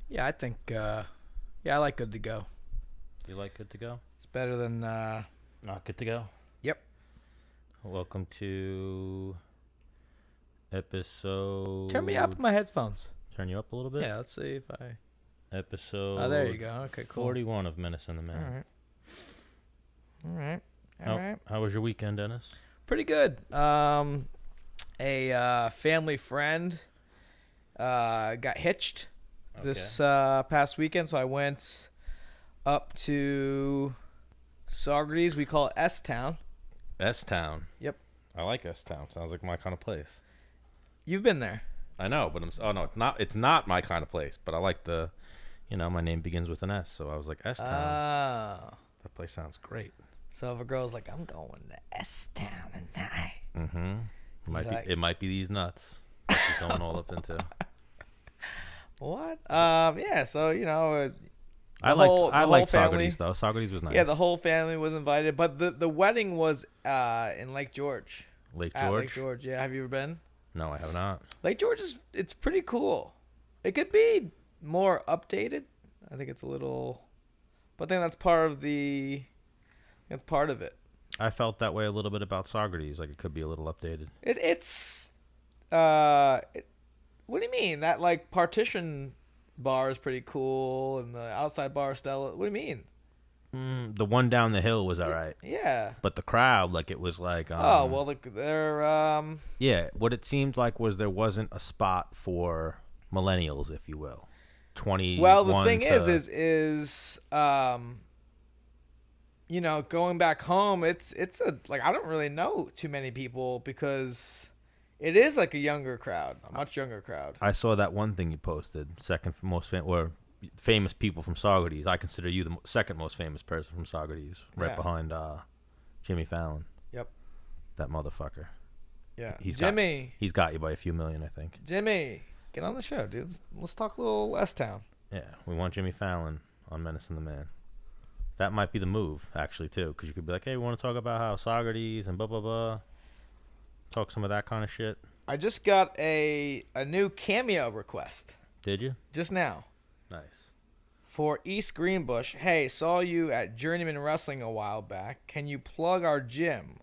Yeah, I think. Yeah, I like good to go. You like good to go? It's better than. Not good to go. Yep. Welcome to episode. Turn me up my headphones. Turn you up a little bit. Yeah, let's see if I. Episode. Oh, there you go. Okay, cool. 41 of Menace and the Man. All right. All right. How was your weekend, Dennis? Pretty good. A family friend got hitched this past weekend, so I went up to Saugerties. We call it S-Town. S-Town. Yep. I like S-Town. Sounds like my kind of place. You've been there. I know, but no, it's not my kind of place, but I like my name begins with an S, so I was like S-Town. Oh. That place sounds great. So if a girl's like, I'm going to S-Town tonight. Mm-hmm. It might be these nuts that she's going all up into. What? Yeah, so, I liked family, Saugerties, though. Saugerties was nice. Yeah, the whole family was invited, but the wedding was in Lake George. Lake At George? Lake George, yeah. Have you ever been? No, I have not. Lake George it's pretty cool. It could be more updated. I think it's a little, but I think that's part of it. I felt that way a little bit about Saugerties, like it could be a little updated. What do you mean? That like partition bar is pretty cool, and the outside bar Stella. What do you mean? The one down the hill was all right. Yeah. But the crowd, like it was like. They're. Yeah, what it seemed like was there wasn't a spot for millennials, if you will. 21. Well, the thing is going back home, it's I don't really know too many people because it is like a younger crowd, a much younger crowd. I saw that one thing you posted, second most famous people from Saugerties. I consider you the second most famous person from Saugerties, right behind Jimmy Fallon. Yep. That motherfucker. Yeah. He's got you by a few million, I think. Jimmy, get on the show, dude. Let's talk a little S-Town. Yeah, we want Jimmy Fallon on Menace and the Man. That might be the move, actually, too, because you could be like, hey, we want to talk about how Saugerties and blah, blah, blah. Talk some of that kind of shit. I just got a new cameo request. Did you? Just now. Nice. For East Greenbush. Hey, saw you at Journeyman Wrestling a while back. Can you plug our gym?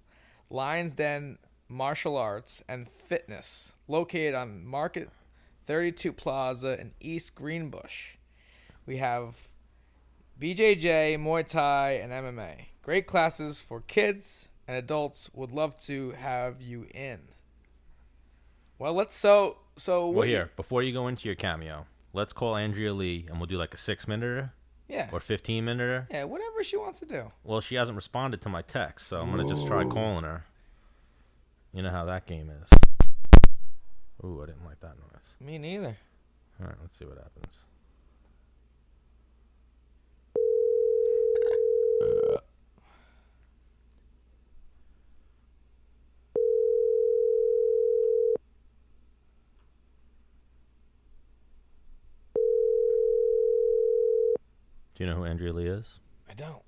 Lions Den Martial Arts and Fitness. Located on Market 32 Plaza in East Greenbush. We have BJJ, Muay Thai, and MMA. Great classes for kids and adults. Would love to have you in. Well, before you go into your cameo, let's call Andrea Lee and we'll do like a 6-minute or 15-minute. Yeah, whatever she wants to do. Well, she hasn't responded to my text, so I'm going to just try calling her. You know how that game is. Ooh, I didn't like that noise. Me neither. All right, let's see what happens. Do you know who Andrea Lee is? I don't.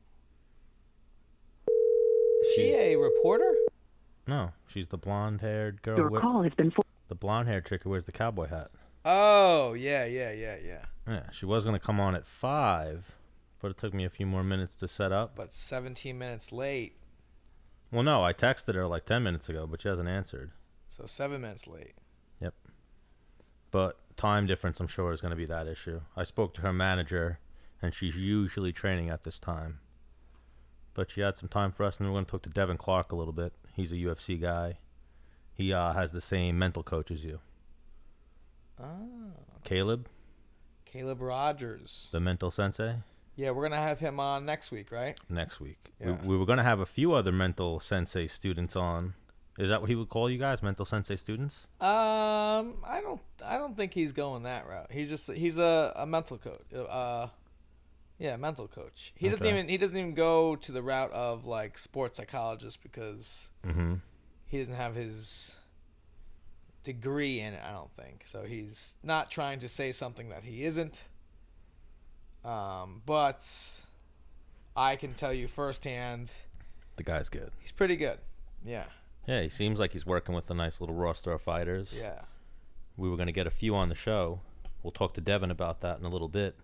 Is she a reporter? No, she's the blonde-haired girl. Your call has been the blonde-haired chick who wears the cowboy hat. Oh, yeah. Yeah, she was going to come on at 5, but it took me a few more minutes to set up. But 17 minutes late. Well, no, I texted her like 10 minutes ago, but she hasn't answered. So 7 minutes late. Yep. But time difference, I'm sure, is going to be that issue. I spoke to her manager, and she's usually training at this time. But she had some time for us, and we're going to talk to Devin Clark a little bit. He's a UFC guy. He has the same mental coach as you. Oh. Caleb Rogers. The Mental Sensei. Yeah, we're going to have him on next week, right? Next week. Yeah. We were going to have a few other Mental Sensei students on. Is that what he would call you guys, Mental Sensei students? I don't think he's going that route. He's a mental coach. Mental coach. He doesn't even go to the route of like sports psychologist because he doesn't have his degree in it, I don't think. So he's not trying to say something that he isn't. But I can tell you firsthand, the guy's good. He's pretty good. Yeah. Yeah, he seems like he's working with a nice little roster of fighters. Yeah. We were going to get a few on the show, we'll talk to Devin about that in a little bit.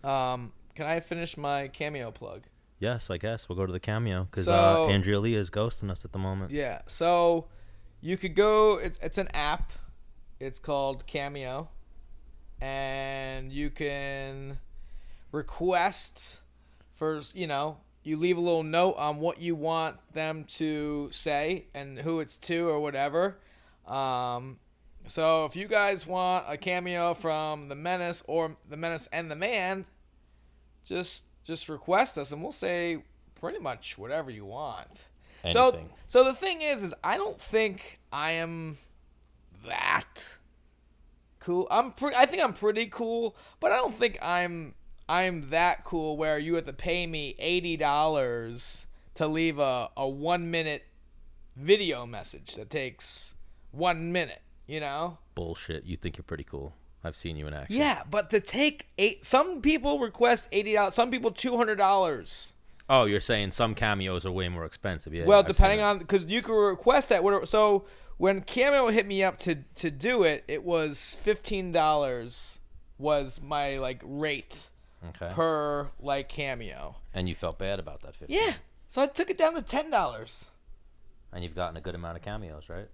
Can I finish my cameo plug? Yes, I guess we'll go to the cameo because So- Andrea Lee is ghosting us at the moment. Yeah. So you could go. It's an app. It's called Cameo, and you can request for you leave a little note on what you want them to say and who it's to or whatever. So if you guys want a cameo from the Menace or the Menace and the Man, just request us and we'll say pretty much whatever you want. Anything. So the thing is I don't think I am that cool. I think I'm pretty cool, but I don't think I'm that cool where you have to pay me $80 to leave a 1 minute video message that takes 1 minute, Bullshit. You think you're pretty cool. I've seen you in action. Yeah, but to take some people request $80, some people $200. Oh, you're saying some cameos are way more expensive. Yeah. Well, I've depending seen on, because you can request that. Whatever. So when Cameo hit me up to do it, it was $15 was my rate Okay. per Cameo. And you felt bad about that 50. Yeah. So I took it down to $10. And you've gotten a good amount of cameos, right?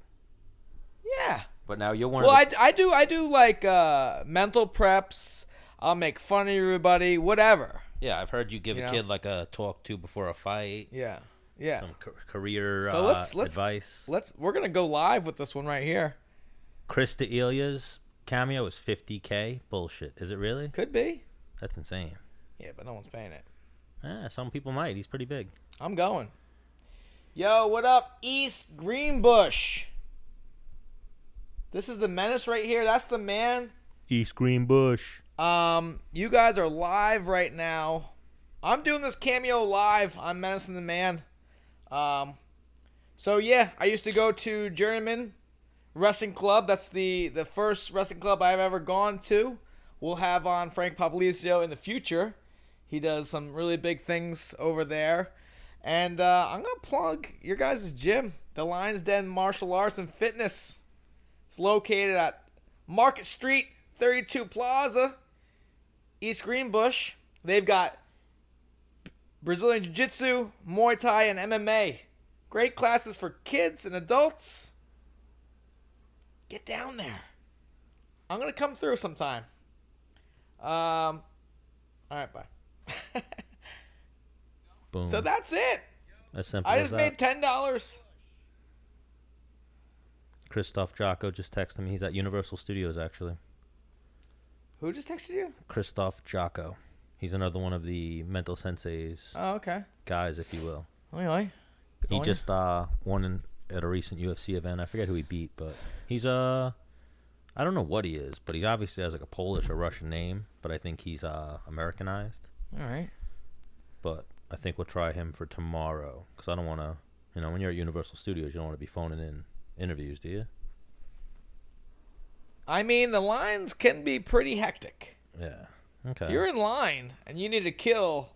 Yeah. But now you're one Well, of the... I do mental preps. I'll make fun of everybody, whatever. Yeah, I've heard you give a kid a talk to before a fight. Yeah. Yeah. Some career So let's advice. We're gonna go live with this one right here. Chris D'Elia's cameo is $50K. Bullshit. Is it really? Could be. That's insane. Yeah, but no one's paying it. Some people might. He's pretty big. I'm going. Yo, what up, East Greenbush? This is the Menace right here. That's the Man. East Greenbush. You guys are live right now. I'm doing this cameo live on Menace and the Man. So yeah, I used to go to Journeyman Wrestling Club. That's the first wrestling club I've ever gone to. We'll have on Frank Popolizio in the future. He does some really big things over there. And I'm going to plug your guys' gym, the Lions Den Martial Arts and Fitness. It's located at Market Street, 32 Plaza, East Greenbush. They've got Brazilian Jiu-Jitsu, Muay Thai, and MMA. Great classes for kids and adults. Get down there. I'm going to come through sometime. All right, bye. Boom. So that's it. As simple I as just that. made $10. Christoph Jocko just texted me. He's at Universal Studios, actually. Who just texted you? Christoph Jocko. He's another one of the Mental Sensei's Oh, okay. guys, if you will. Anyway. He just won at a recent UFC event. I forget who he beat, but he's I don't know what he is, but he obviously has a Polish or Russian name, but I think he's Americanized. All right. But I think we'll try him for tomorrow because I don't want to, when you're at Universal Studios, you don't want to be phoning in interviews, do you? I mean, the lines can be pretty hectic. Yeah. Okay. If you're in line and you need to kill,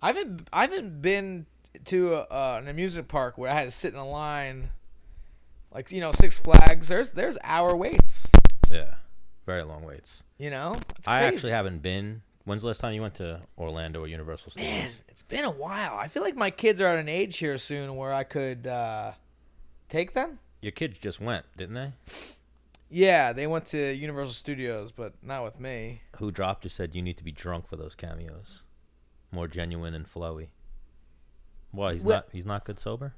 I haven't been to an amusement park where I had to sit in a line, Six Flags. There's hour waits. Yeah. Very long waits. It's I crazy. actually haven't been. When's the last time you went to Orlando or Universal Studios? Man, it's been a while. I feel like my kids are at an age here soon where I could take them. Your kids just went, didn't they? Yeah, they went to Universal Studios, but not with me. Who dropped you said you need to be drunk for those cameos. More genuine and flowy. Why? He's not good sober?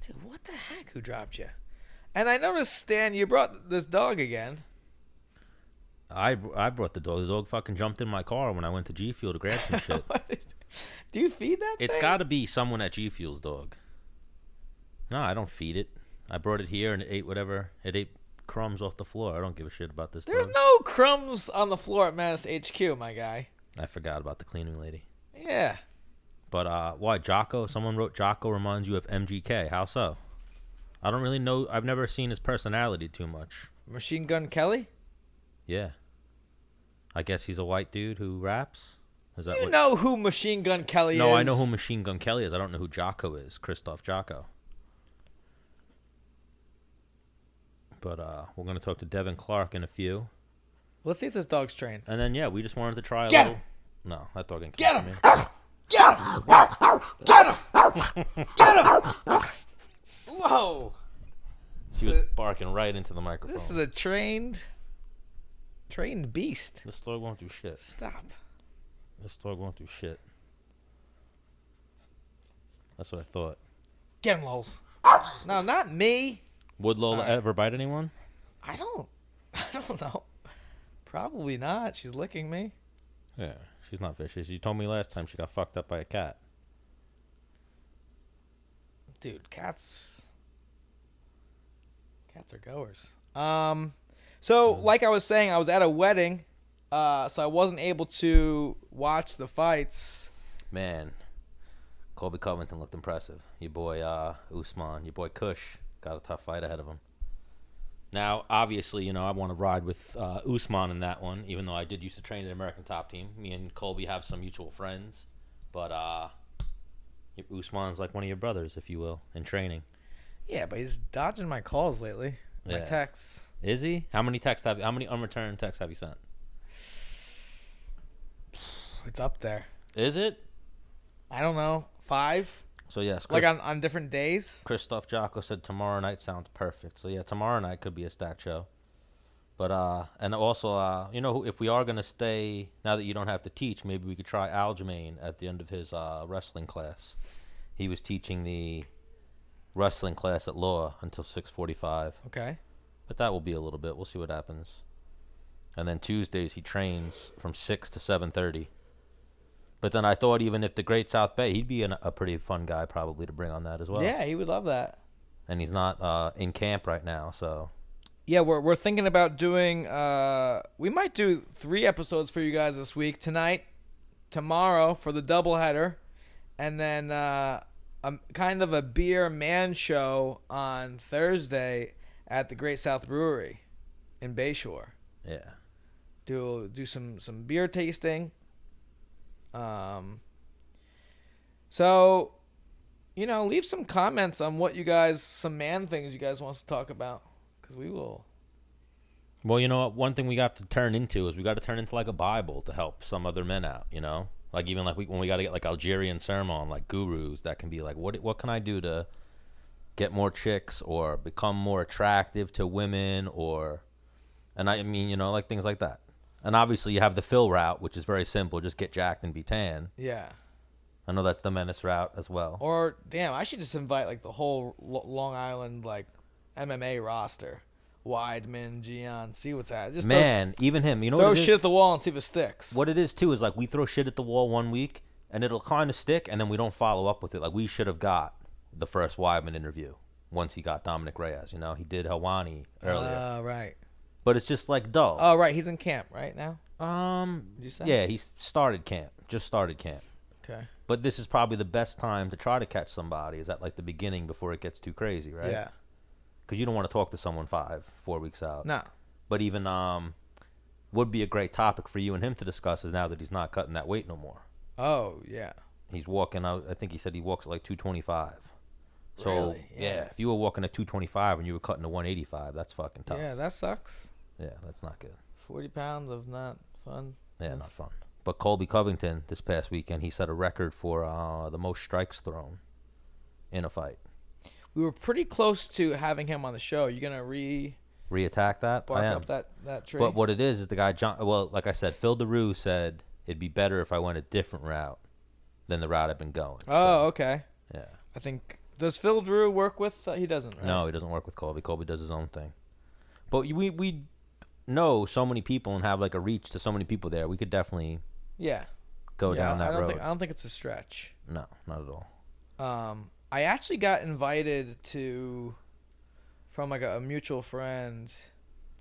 Dude, what the heck? Who dropped you? And I noticed, Stan, you brought this dog again. I brought the dog. The dog fucking jumped in my car when I went to G Fuel to grab some shit. Do you feed that It's thing? got to be someone at G Fuel's dog. No, I don't feed it. I brought it here and it ate whatever. It ate crumbs off the floor. I don't give a shit about this There's dog. no crumbs on the floor at Menace HQ, my guy. I forgot about the cleaning lady. Yeah. But why Jocko? Someone wrote Jocko reminds you of MGK. How so? I don't really know. I've never seen his personality too much. Machine Gun Kelly? Yeah. I guess he's a white dude who raps. Is that You know who Machine Gun Kelly is? No, I know who Machine Gun Kelly is. I don't know who Jocko is. Christoph Jocko. But we're going to talk to Devin Clark in a few. Let's see if this dog's trained. And then, yeah, we just wanted to try a Get little. him! No, that dog didn't Get come him! for me. Get him! Get him! Get him! Whoa! She was barking right into the microphone. This is a trained beast. This dog won't do shit. Stop. This dog won't do shit. That's what I thought. Get him, Lols. No, not me. Would Lola Alright. ever bite anyone? I don't know. Probably not. She's licking me. Yeah, she's not vicious. You told me last time she got fucked up by a cat. Dude, cats are goers. So like I was saying, I was at a wedding, so I wasn't able to watch the fights. Man, Colby Covington looked impressive. Your boy Usman, your boy Kush got a tough fight ahead of him. Now, obviously, I want to ride with Usman in that one, even though I did used to train at the American Top Team. Me and Colby have some mutual friends, but Usman's like one of your brothers, if you will, in training. Yeah, but he's dodging my calls lately. My texts. Is he? How many unreturned texts have you sent? It's up there. Is it? I don't know. 5? So yes, Like on different days? Christoph Jocko said tomorrow night sounds perfect. So yeah, tomorrow night could be a stacked show. But and also if we are gonna stay now that you don't have to teach, maybe we could try Aljamain at the end of his wrestling class. He was teaching the wrestling class at Lawler until 6:45. Okay. But that will be a little bit. We'll see what happens. And then Tuesdays he trains from 6 to 7:30. But then I thought even if the Great South Bay, he'd be a pretty fun guy probably to bring on that as well. Yeah, he would love that. And he's not in camp right now, so. Yeah, we're thinking about doing. We might do 3 episodes for you guys this week. Tonight, tomorrow for the doubleheader, and then kind of a beer man show on Thursday at the Great South Brewery in Bayshore. Yeah. Do some beer tasting. So, leave some comments on what some man things you guys want us to talk about, because we will. Well, you know what? One thing we got to turn into is we got to turn into like a Bible to help some other men out, Like even like when we got to get like Algerian sermon, like gurus that can be like, what can I do to get more chicks or become more attractive to women and I mean, like things like that. And obviously you have the Phil route, which is very simple. Just get jacked and be tan. Yeah. I know that's the Menace route as well. Or, damn, I should just invite, like, the whole Long Island, like, MMA roster. Weidman, Gian, see what's at. Just even him. You know throw what it shit is? at the wall and see if it sticks. What it is, too, is, like, we throw shit at the wall one week, and it'll kind of stick, and then we don't follow up with it. Like, we should have got the first Weidman interview once he got Dominic Reyes. He did Helwani earlier. Right. But it's just, like, dull. Oh, right. He's in camp right now? Did you say? Yeah, he started camp. Just started camp. Okay. But this is probably the best time to try to catch somebody is at, like, the beginning before it gets too crazy, right? Yeah. Because you don't want to talk to someone 4 weeks out. No. But even would be a great topic for you and him to discuss is now that he's not cutting that weight no more. Oh, yeah. He's walking out. I think he said he walks at like 225. So, Really? yeah, if you were walking at 225 and you were cutting to 185, that's fucking tough. Yeah, that sucks. Yeah, that's not good. 40 pounds of not fun. Yeah, not fun. But Colby Covington this past weekend, he set a record for the most strikes thrown in a fight. We were pretty close to having him on the show. You gonna reattack that? bark I am. up that tree? But what it is the guy John. Well, like I said, Phil DeRue said it'd be better if I went a different route than the route I've been going. Oh, okay. Yeah. I think does Phil Drew work with? He doesn't. Right? No, he doesn't work with Colby. Colby does his own thing. But we know so many people and have like a reach to so many people there. We could definitely go down that road. I don't think it's a stretch. No, not at all. I actually got invited from like a mutual friend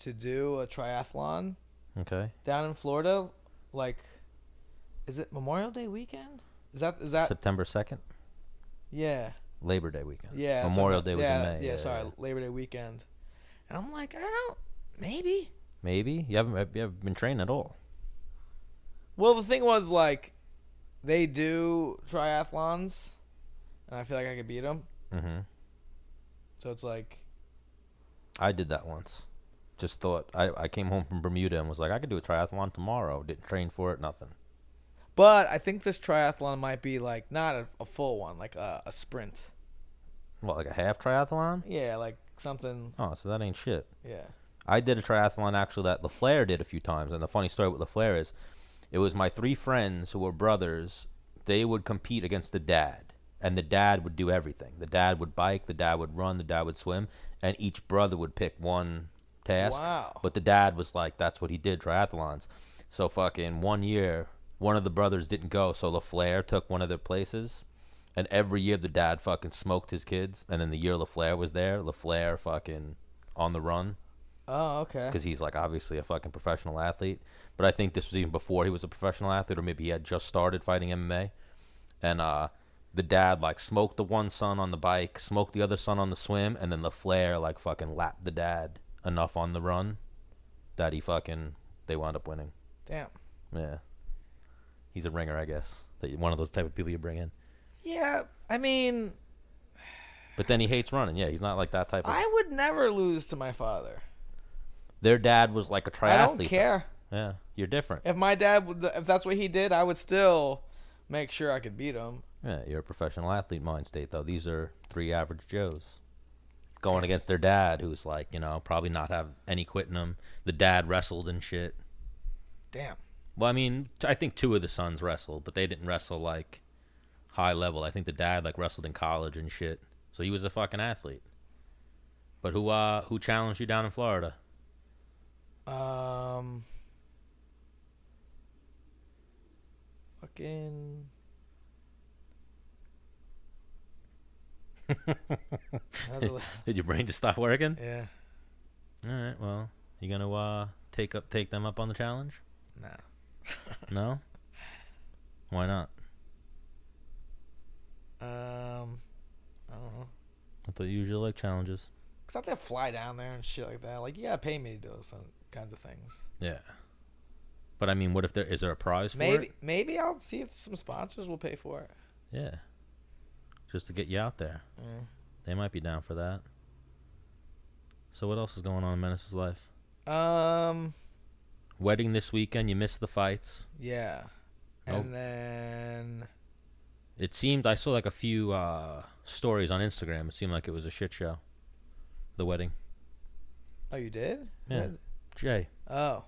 to do a triathlon. Okay. Down in Florida, like, is it Memorial Day weekend? Is that September 2nd? Yeah. Labor Day weekend. Yeah. Memorial Day was in May. Yeah, sorry, Labor Day weekend. And I'm like, maybe. Maybe? You haven't been training at all. Well, the thing was, like, they do triathlons, and I feel like I could beat them. Mm-hmm. So it's like... I did that once. Just thought I came home from Bermuda and was like, I could do a triathlon tomorrow. Didn't train for it, nothing. But I think this triathlon might be like not a full one, like a sprint. What, like a half triathlon? Yeah, like something. Oh, so that ain't shit. Yeah. I did a triathlon actually that LaFleur did a few times, and the funny story with LaFleur is, it was my 3 friends who were brothers. They would compete against the dad, and the dad would do everything. The dad would bike, the dad would run, the dad would swim, and each brother would pick one task. Wow. But the dad was like, that's what he did, triathlons. So fucking one year, one of the brothers didn't go, so LaFleur took one of their places. And every year the dad fucking smoked his kids. And then the year LaFleur was there, LaFleur fucking on the run. Oh, okay. Because he's like obviously a fucking professional athlete. But I think this was even before he was a professional athlete, or maybe he had just started fighting MMA. And the dad like smoked the one son on the bike, smoked the other son on the swim, and then LaFleur like fucking lapped the dad enough on the run that they wound up winning. Damn. Yeah. He's a ringer, I guess. One of those type of people you bring in. Yeah, I mean, but then he hates running. Yeah, he's not like that type of. I would never lose to my father. Their dad was like a triathlete. I don't care. Yeah, you're different. If my dad would, if that's what he did, I would still make sure I could beat him. Yeah, you're a professional athlete mind state though. These are 3 average Joes going against their dad, who's like, probably not have any quit in him. The dad wrestled and shit. Damn. Well, I mean, I think 2 of the sons wrestled, but they didn't wrestle like high level. I think the dad like wrestled in college and shit, so he was a fucking athlete. But who challenged you down in Florida? Fucking. Did your brain just stop working? Yeah. All right. Well, you gonna take them up on the challenge? Nah. No. Why not? I don't know. I thought you usually like challenges. Cause I have to fly down there and shit like that. Like you gotta pay me to do those kinds of things. Yeah. But I mean, what if is there a prize for it? Maybe I'll see if some sponsors will pay for it. Yeah. Just to get you out there. Mm. They might be down for that. So what else is going on in Menace's life? Wedding this weekend. You missed the fights. Yeah. Nope. And then it seemed I saw like a few stories on Instagram. It seemed like it was a shit show. The wedding. Oh, you did? Yeah. Jay. Oh.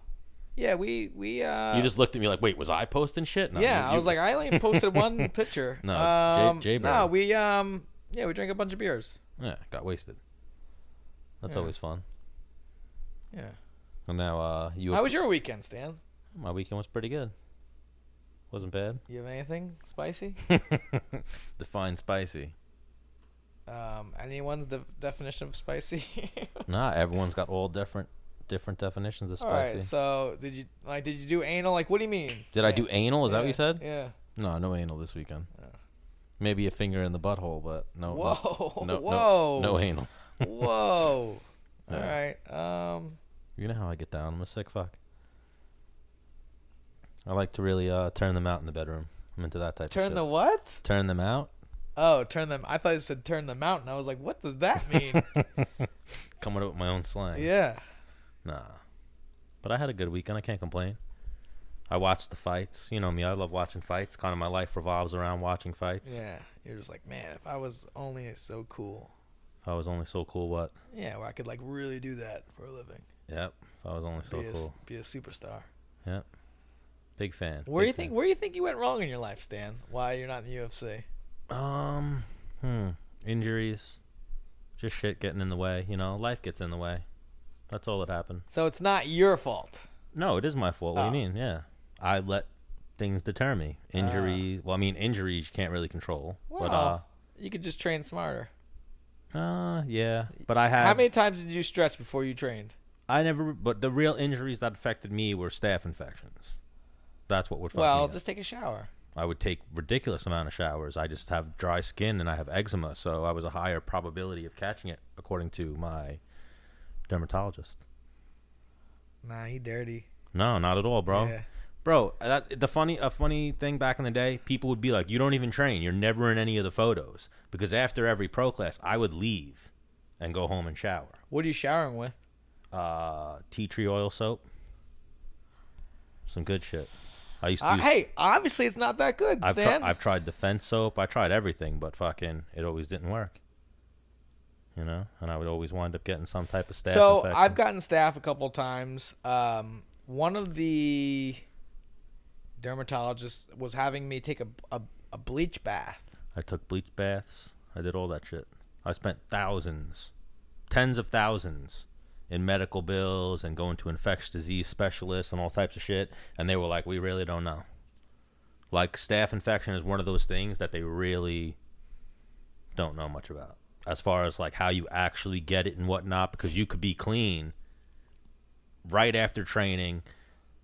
Yeah, we You just looked at me like, wait, was I posting shit? No, yeah, I was like, I only posted one picture. No, Jay no, we drank a bunch of beers. Yeah, got wasted. That's always fun. Yeah. And now How was your weekend, Stan? My weekend was pretty good. Wasn't bad. You have anything spicy? Define spicy. Anyone's definition of spicy? Nah, everyone's got all different definitions of spicy. All right, so did you do anal? Like, what do you mean? Did I do anal? Is that what you said? Yeah. No anal this weekend. Oh. Maybe a finger in the butthole, but no. Whoa! No anal. Whoa! Yeah. All right. You know how I get down. I'm a sick fuck. I like to really turn them out in the bedroom. I'm into that type of shit. Turn the what? Turn them out. Oh, turn them. I thought you said turn them out, and I was like, what does that mean? Coming up with my own slang. Yeah. Nah. But I had a good weekend. I can't complain. I watched the fights. You know me. I love watching fights. Kind of my life revolves around watching fights. Yeah. You're just like, man, if I was only so cool. If I was only so cool, what? Yeah, where I could like really do that for a living. Yep. If I was only so cool. Be a superstar. Yep. Big fan. Where do you think you went wrong in your life, Stan? Why you're not in the UFC? Injuries. Just shit getting in the way. Life gets in the way. That's all that happened. So it's not your fault. No, it is my fault. What do you mean? Yeah. I let things deter me. Injuries. Injuries you can't really control. Well, but you could just train smarter. Yeah. But I had. How many times did you stretch before you trained? But the real injuries that affected me were staph infections. That's what would fuck me up. Just take a shower. I would take ridiculous amount of showers. I just have dry skin and I have eczema, so I was a higher probability of catching it, according to my dermatologist. Nah, he dirty. No, not at all, bro. Yeah. Bro, a funny thing back in the day, people would be like, "You don't even train. You're never in any of the photos." Because after every pro class, I would leave and go home and shower. What are you showering with? tea tree oil soap. Some good shit. I used to use, Hey, obviously it's not that good, Stan. I've tried Defense soap. I tried everything, but fucking it always didn't work. You know, and I would always wind up getting some type of staph infection. I've gotten staph a couple times. One of the dermatologists was having me take a bleach bath. I took bleach baths. I did all that shit. I spent thousands, tens of thousands in medical bills and going to infectious disease specialists and all types of shit. And they were like, we really don't know. Like, staph infection is one of those things that they really don't know much about. As far as, like, how you actually get it and whatnot. Because you could be clean right after training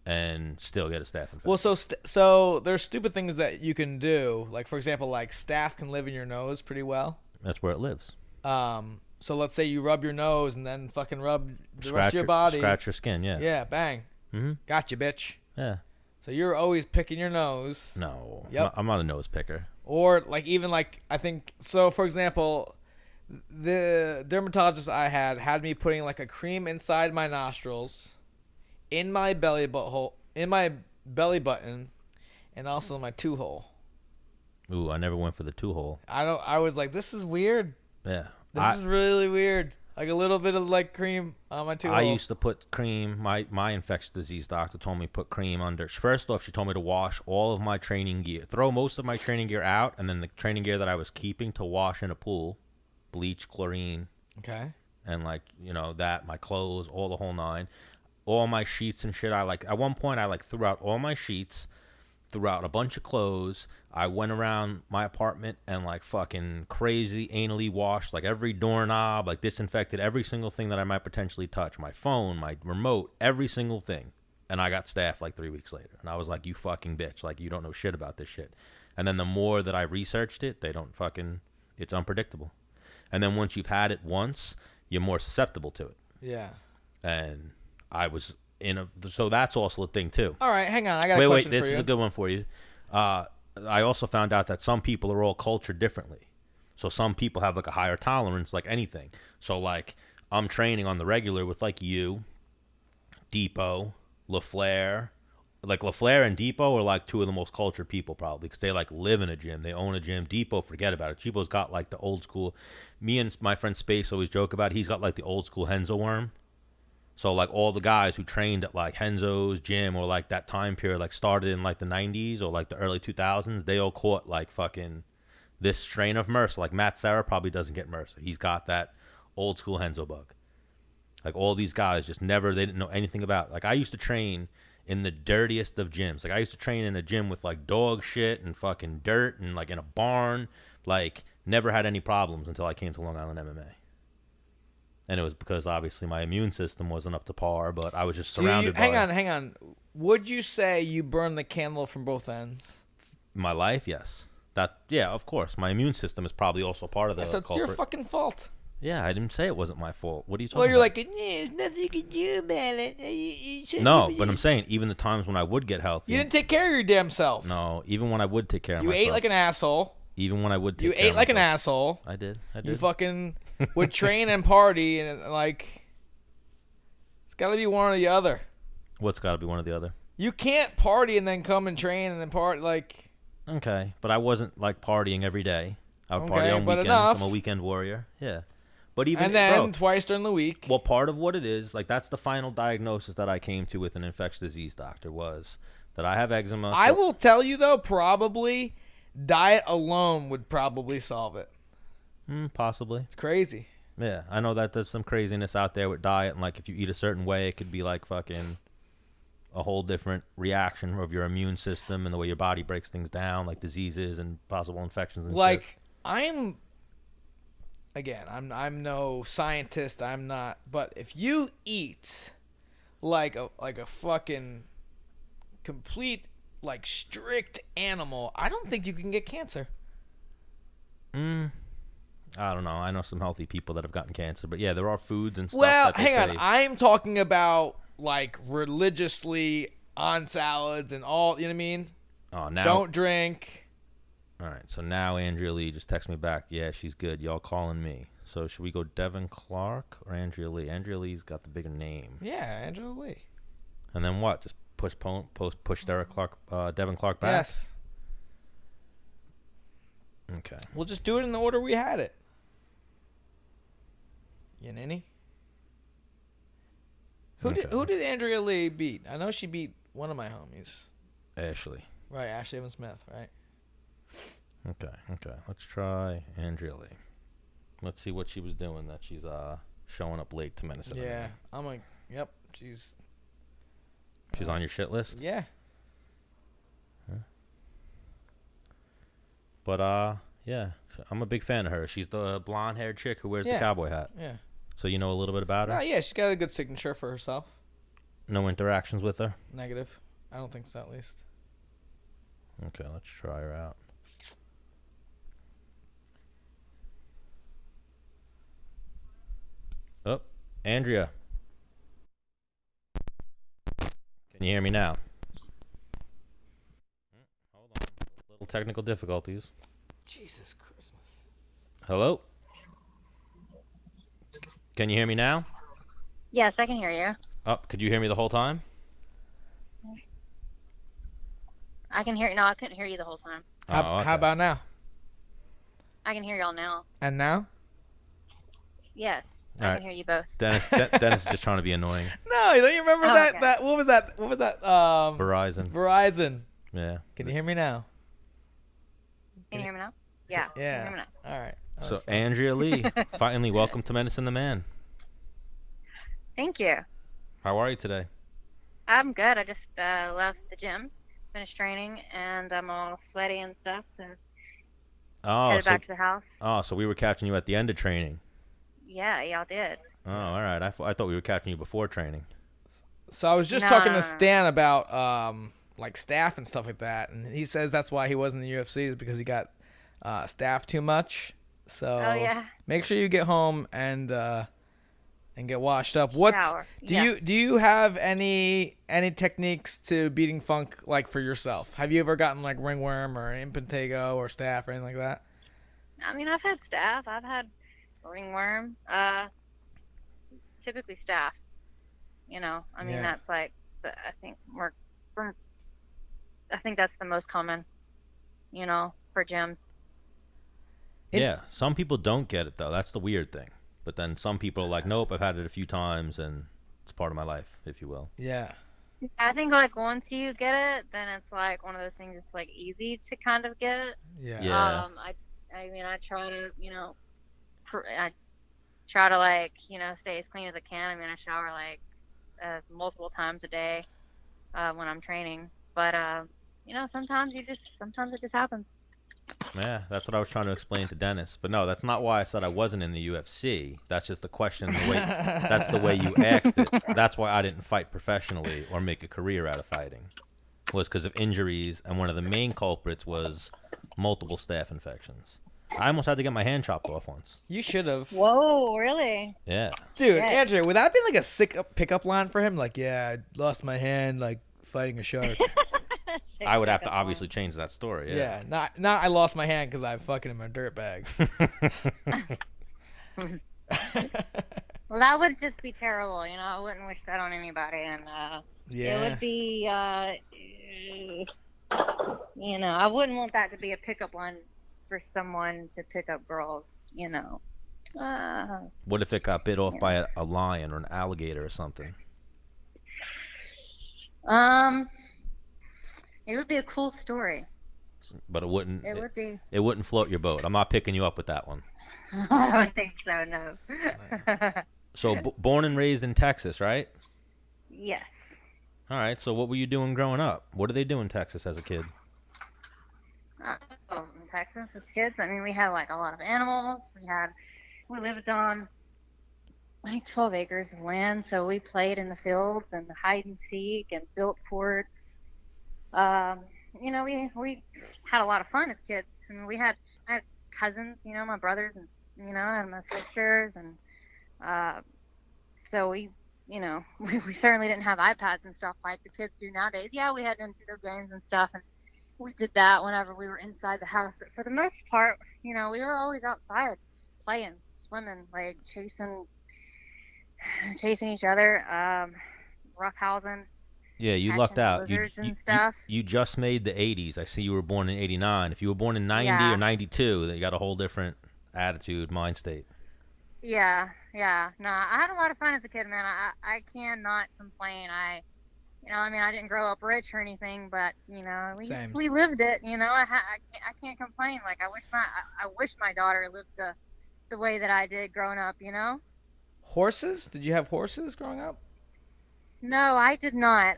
and still get a staph infection. Well, so there's stupid things that you can do. Like, for example, like staph can live in your nose pretty well. That's where it lives. So let's say you rub your nose and then fucking rub the rest of your body. Scratch your skin, yeah. Yeah, bang. Mm-hmm. Gotcha, bitch. Yeah. So you're always picking your nose. No. Yep. I'm not a nose picker. Or like even like I think so. For example, the dermatologist I had me putting like a cream inside my nostrils, in my belly button, and also my 2-hole. Ooh, I never went for the 2-hole. I was like, this is weird. Yeah. This is really weird. Like a little bit of like cream on my 2-hole. I used to put cream. My infectious disease doctor told me to put cream under. First off, she told me to wash all of my training gear. Throw most of my training gear out, and then the training gear that I was keeping to wash in a pool. Bleach, chlorine. Okay. And like, you know, that, my clothes, all the whole nine. All my sheets and shit. At one point, I like threw out all my sheets. Threw out a bunch of clothes. I went around my apartment and like fucking crazy anally washed like every doorknob, like disinfected every single thing that I might potentially touch. My phone, my remote, every single thing. And I got staph like 3 weeks later. And I was like, you fucking bitch. Like, you don't know shit about this shit. And then the more that I researched it, it's unpredictable. And then once you've had it once, you're more susceptible to it. Yeah. And I was so that's also a thing too. All right, hang on. I got a question for you. This is a good one for you. I also found out that some people are all cultured differently. So some people have like a higher tolerance, like anything. So like I'm training on the regular with like you, Depot, LaFleur. Like LaFleur and Depot are like two of the most cultured people probably because they like live in a gym. They own a gym. Depot, forget about it. Depot's got like the old school. Me and my friend Space always joke about it. He's got like the old school Henzo worm. So, like, all the guys who trained at, like, Henzo's gym or, like, that time period, like, started in, like, the 90s or, like, the early 2000s, they all caught, like, fucking this strain of MRSA. Like, Matt Serra probably doesn't get MRSA. He's got that old school Henzo bug. Like, all these guys just they didn't know anything about it. Like, I used to train in the dirtiest of gyms. Like, I used to train in a gym with, like, dog shit and fucking dirt and, like, in a barn. Like, never had any problems until I came to Long Island MMA. And it was because, obviously, my immune system wasn't up to par, but I was just surrounded by... Hang on. Would you say you burn the candle from both ends? My life, yes. Yeah, of course. My immune system is probably also part of the culprit. It's your fucking fault. Yeah, I didn't say it wasn't my fault. What are you talking about? Well, you're like, there's nothing you can do about it. No, but I'm saying, even the times when I would get healthy... You didn't take care of your damn self. No, even when I would take care of myself. You ate like an asshole. Even when I would take care of myself. You ate like an asshole. I did. You fucking... would train and party and like it's got to be one or the other. What's got to be one or the other? You can't party and then come and train and then party like. Okay, but I wasn't like partying every day. I would party on weekends. Enough. I'm a weekend warrior. Yeah, but even and then twice during the week. Well, part of what it is, like that's the final diagnosis that I came to with an infectious disease doctor was that I have eczema. I will tell you though, probably diet alone would probably solve it. Possibly. It's crazy. Yeah, I know that there's some craziness out there with diet, and like if you eat a certain way, it could be like fucking a whole different reaction of your immune system and the way your body breaks things down, like diseases and possible infections and like shit. I'm no scientist, I'm not, but if you eat like a fucking complete like strict animal, I don't think you can get cancer. I don't know. I know some healthy people that have gotten cancer, but yeah, there are foods and stuff. Well, that hang on. I'm talking about like religiously on salads and all. You know what I mean? Oh, now don't drink. All right. So now Andrea Lee just texted me back. Yeah, she's good. Y'all calling me. So should we go Devin Clark or Andrea Lee? Andrea Lee's got the bigger name. Yeah, Andrea Lee. And then what? Just push Devin Clark back? Yes. Okay. We'll just do it in the order we had it. Yanini? Who did Andrea Lee beat? I know she beat one of my homies. Ashley. Right, Ashley Evans Smith, right? Okay. Let's try Andrea Lee. Let's see what she was doing that she's showing up late to Menace. Yeah, I'm like, yep, she's on your shit list? Yeah. Huh? But yeah, I'm a big fan of her. She's the blonde-haired chick who wears the cowboy hat. Yeah. So you know a little bit about her? Yeah, she's got a good signature for herself. No interactions with her? Negative. I don't think so, at least. Okay, let's try her out. Oh, Andrea. Can you hear me now? Hold on. Little technical difficulties. Jesus Christmas. Hello? Can you hear me now? Yes, I can hear you. Oh, could you hear me the whole time? I can hear you. No, I couldn't hear you the whole time. How about now? I can hear y'all now. And now? Yes, All I right. can hear you both. Dennis is just trying to be annoying. No, don't you remember Oh, that? okay. That what was that? Verizon. Verizon. Yeah. Can you hear me now? Can you hear me now? Yeah. Can you hear me now? All right. That So was fun. Andrea Lee, finally welcome to Menace and the Man. Thank you. How are you today? I'm good. I just left the gym, finished training, and I'm all sweaty and stuff. So headed back to the house. So we were catching you at the end of training. Yeah, y'all did. Oh, all right. I thought we were catching you before training. So I was just talking to Stan about like staff and stuff like that, and he says that's why he wasn't in the UFC is because he got staffed too much. So make sure you get home and get washed up. Shower. Do you have any techniques to beating funk like for yourself? Have you ever gotten like ringworm or impetigo or staph or anything like that? I mean, I've had staph. I've had ringworm. Typically staph. You know, I mean that's like I think that's the most common. You know, for gyms. Yeah, some people don't get it though. That's the weird thing. But then some people are like, nope, I've had it a few times and it's part of my life, if you will. Yeah. I think like once you get it, then it's like one of those things that's like easy to kind of get. Yeah. I mean, I try to, I try to like, stay as clean as I can. I mean, I shower like multiple times a day when I'm training. But sometimes it just happens. Yeah, that's what I was trying to explain to Dennis. But no, that's not why I said I wasn't in the UFC. That's just the question. That's the way you asked it. That's why I didn't fight professionally or make a career out of fighting. Was because of injuries, and one of the main culprits was multiple staph infections. I almost had to get my hand chopped off once. You should have. Whoa, really? Yeah. Dude, Yeah. Andrea, would that be like a sick pickup line for him? Like, yeah, I lost my hand like fighting a shark. I would have to obviously change that story. Yeah, not I lost my hand because I fucking him a dirt bag. Well, that would just be terrible. I wouldn't wish that on anybody, and it would be, I wouldn't want that to be a pickup line for someone to pick up girls. What if it got bit off by a lion or an alligator or something? It would be a cool story. But it wouldn't. It would be. It wouldn't float your boat. I'm not picking you up with that one. I don't think so. No. So born and raised in Texas, right? Yes. All right. So what were you doing growing up? What did they do in Texas as a kid? In Texas as kids, I mean, we had like a lot of animals. We lived on like 12 acres of land, so we played in the fields and hide and seek and built forts. We had a lot of fun as kids. I mean, I had cousins, my brothers, and I had my sisters, and so we certainly didn't have iPads and stuff like the kids do nowadays. Yeah, we had Nintendo games and stuff, and we did that whenever we were inside the house. But for the most part, we were always outside playing, swimming, like chasing each other, roughhousing, Yeah, you lucked catching out. lizards and stuff. You just made the 80s. I see you were born in 89. If you were born in 90 or 92, then you got a whole different attitude, mind state. Yeah. No, I had a lot of fun as a kid, man. I cannot complain. I didn't grow up rich or anything, but we lived it. I can't complain. Like I wish my daughter lived the way that I did growing up. Horses? Did you have horses growing up? No, I did not.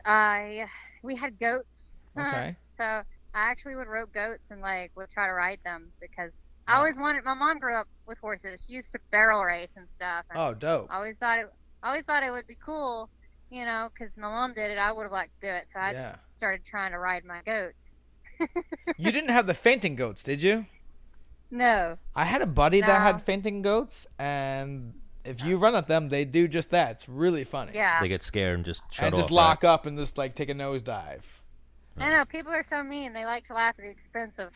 We had goats. Okay. So I actually would rope goats and would try to ride them because I always wanted. My mom grew up with horses. She used to barrel race and stuff. And oh, dope. I always thought it would be cool, because my mom did it. I would have liked to do it. So I started trying to ride my goats. You didn't have the fainting goats, did you? No. I had a buddy that had fainting goats, and if you run at them, they do just that. It's really funny. Yeah. They get scared and just shut off. And just lock up and just take a nosedive. I know, people are so mean. They like to laugh at the expense of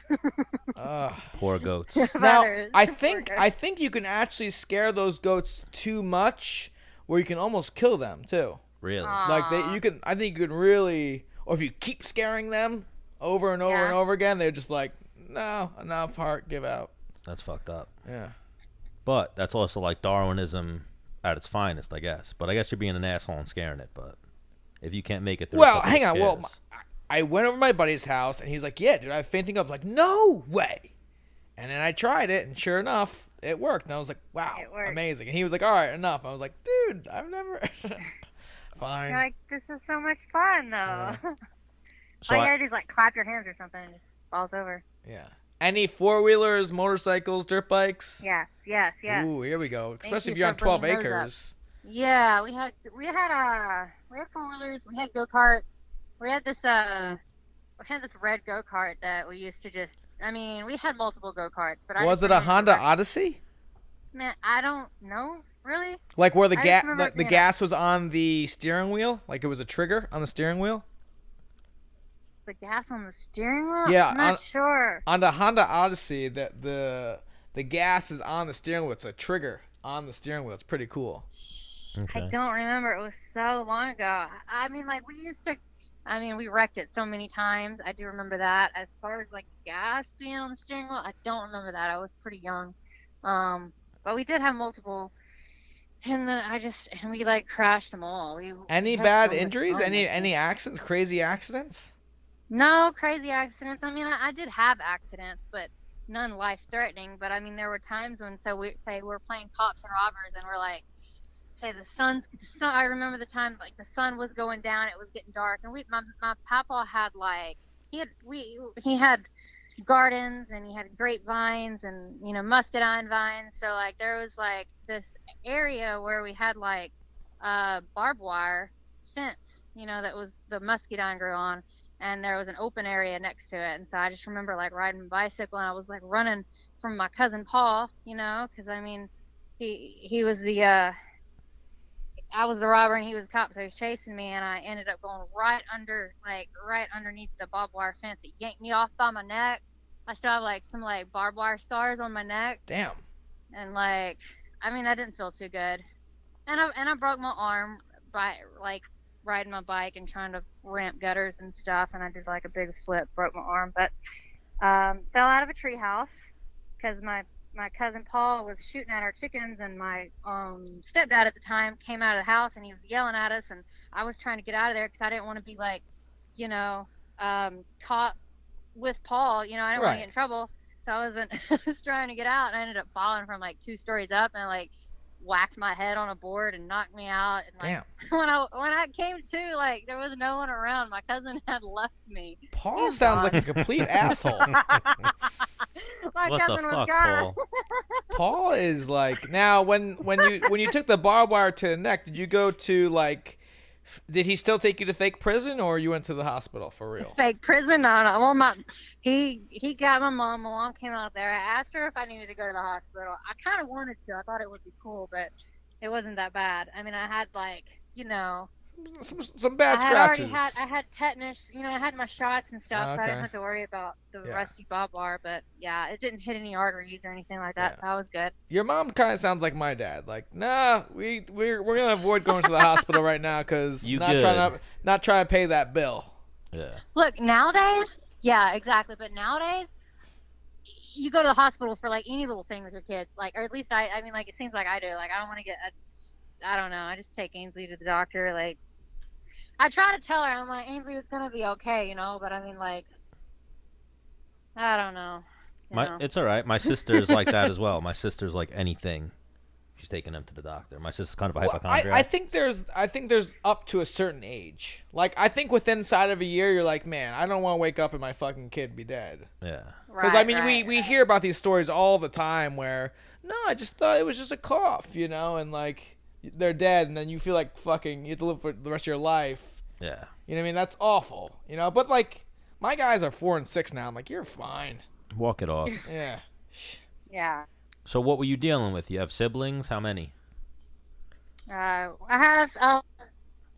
poor goats. Now, others. I think you can actually scare those goats too much, where you can almost kill them too. Really? I think you can really, or if you keep scaring them over and over and over again, they're just like, no, enough, heart, give out. That's fucked up. Yeah. But that's also like Darwinism at its finest, I guess. But I guess you're being an asshole and scaring it. But if you can't make it through, well, hang on. Well, I went over to my buddy's house, and he's like, "Yeah, dude, I have fainting up." I was like, "No way!" And then I tried it, and sure enough, it worked. And I was like, "Wow, amazing!" And he was like, "All right, enough." I was like, "Dude, I've never." Fine. You're like, this is so much fun, though. So all you gotta do is clap your hands or something, and it just falls over. Yeah. Any 4-wheelers, motorcycles, dirt bikes? Yes. Ooh, here we go. Especially if you're on 12 acres. Yeah, we had 4-wheelers. We had go-karts. We had this red go-kart that we used to just. I mean, we had multiple go-karts, but was it a Honda Odyssey? Man, I don't know, really. Like where the gas was on the steering wheel, like it was a trigger on the steering wheel. The gas on the steering wheel? Yeah, I'm not sure. On the Honda Odyssey, the gas is on the steering wheel. It's a trigger on the steering wheel. It's pretty cool. Okay. I don't remember. It was so long ago. I mean, we wrecked it so many times. I do remember that. As far as gas being on the steering wheel, I don't remember that. I was pretty young. But we did have multiple. And then we crashed them all. Any bad injuries? Any accidents? Crazy accidents? No crazy accidents. I mean, I did have accidents, but none life-threatening. But I mean, there were times when, we're playing cops and robbers, and we're the sun. I remember the time the sun was going down. It was getting dark, and my papa had he had gardens, and he had grapevines and muscadine vines. So there was this area where we had barbed wire fence, that was the muscadine grew on. And there was an open area next to it. And so I just remember riding a bicycle, and I was running from my cousin Paul, because I mean, he was I was the robber and he was the cop, so he was chasing me, and I ended up going right underneath the barbed wire fence. It yanked me off by my neck. I still have some barbed wire scars on my neck. Damn. And I mean, that didn't feel too good. And I broke my arm by riding my bike and trying to ramp gutters and stuff, and I did a big flip, broke my arm, but fell out of a treehouse because my cousin Paul was shooting at our chickens, and my stepdad at the time came out of the house, and he was yelling at us, and I was trying to get out of there because I didn't want to be caught with Paul, I didn't want to get in trouble, so I was trying to get out, and I ended up falling from 2 stories up, and whacked my head on a board and knocked me out. And damn. When I came to, there was no one around. My cousin had left me. Paul sounds like a complete asshole. My what cousin the fuck, was gone. Paul? Paul is now when you took the barbed wire to the neck, did you go to did he still take you to fake prison, or you went to the hospital for real? Fake prison? No. Well, he got my mom. My mom came out there. I asked her if I needed to go to the hospital. I kind of wanted to. I thought it would be cool, but it wasn't that bad. I mean, I had some bad I had already scratches. I had tetanus, I had my shots and stuff, so I didn't Okay. have to worry about the Yeah. rusty bob bar, but yeah, it didn't hit any arteries or anything like that, Yeah. so I was good. Your mom kind of sounds like my dad. Like, nah, we're gonna avoid going to the hospital right now because You not trying to pay that bill. Yeah. Look, nowadays, yeah, exactly, but nowadays, you go to the hospital for like any little thing with your kids, like, or at least I mean, like, it seems like I do. Like, I don't want to I don't know, I just take Ainsley to the doctor. Like, I try to tell her, I'm like, Ainsley, it's gonna be okay, but I mean, like, I don't know. It's all right. My sister's like that as well. My sister's like anything, she's taking them to the doctor. My sister's kind of a hypochondriac. I think there's up to a certain age. Like, I think within inside of a year, you're like, man, I don't want to wake up and my fucking kid be dead. Yeah. Because I mean, we hear about these stories all the time where, no, I just thought it was just a cough, and like they're dead, and then you feel like fucking you have to live for the rest of your life. Yeah. You know what I mean? That's awful. But like my guys are 4 and 6 now. I'm like, you're fine. Walk it off. Yeah. Yeah. So what were you dealing with? You have siblings? How many? I have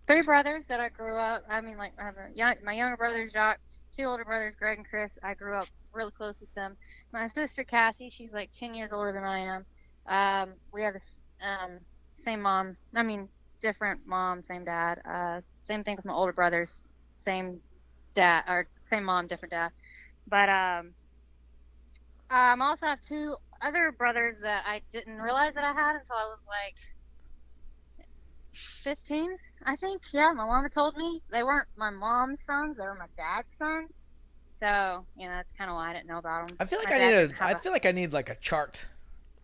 3 brothers that I grew up. I mean, like, I have my younger brother's Jacques, 2 older brothers, Greg and Chris. I grew up really close with them. My sister Cassie, she's like 10 years older than I am. We have the same mom. I mean, different mom, same dad. Same thing with my older brothers, same dad, or same mom, different dad. But I also have 2 other brothers that I didn't realize that I had until I was like 15, I think. Yeah, my mama told me. They weren't my mom's sons, they were my dad's sons. So, that's kind of why I didn't know about them. I feel like I need like a chart.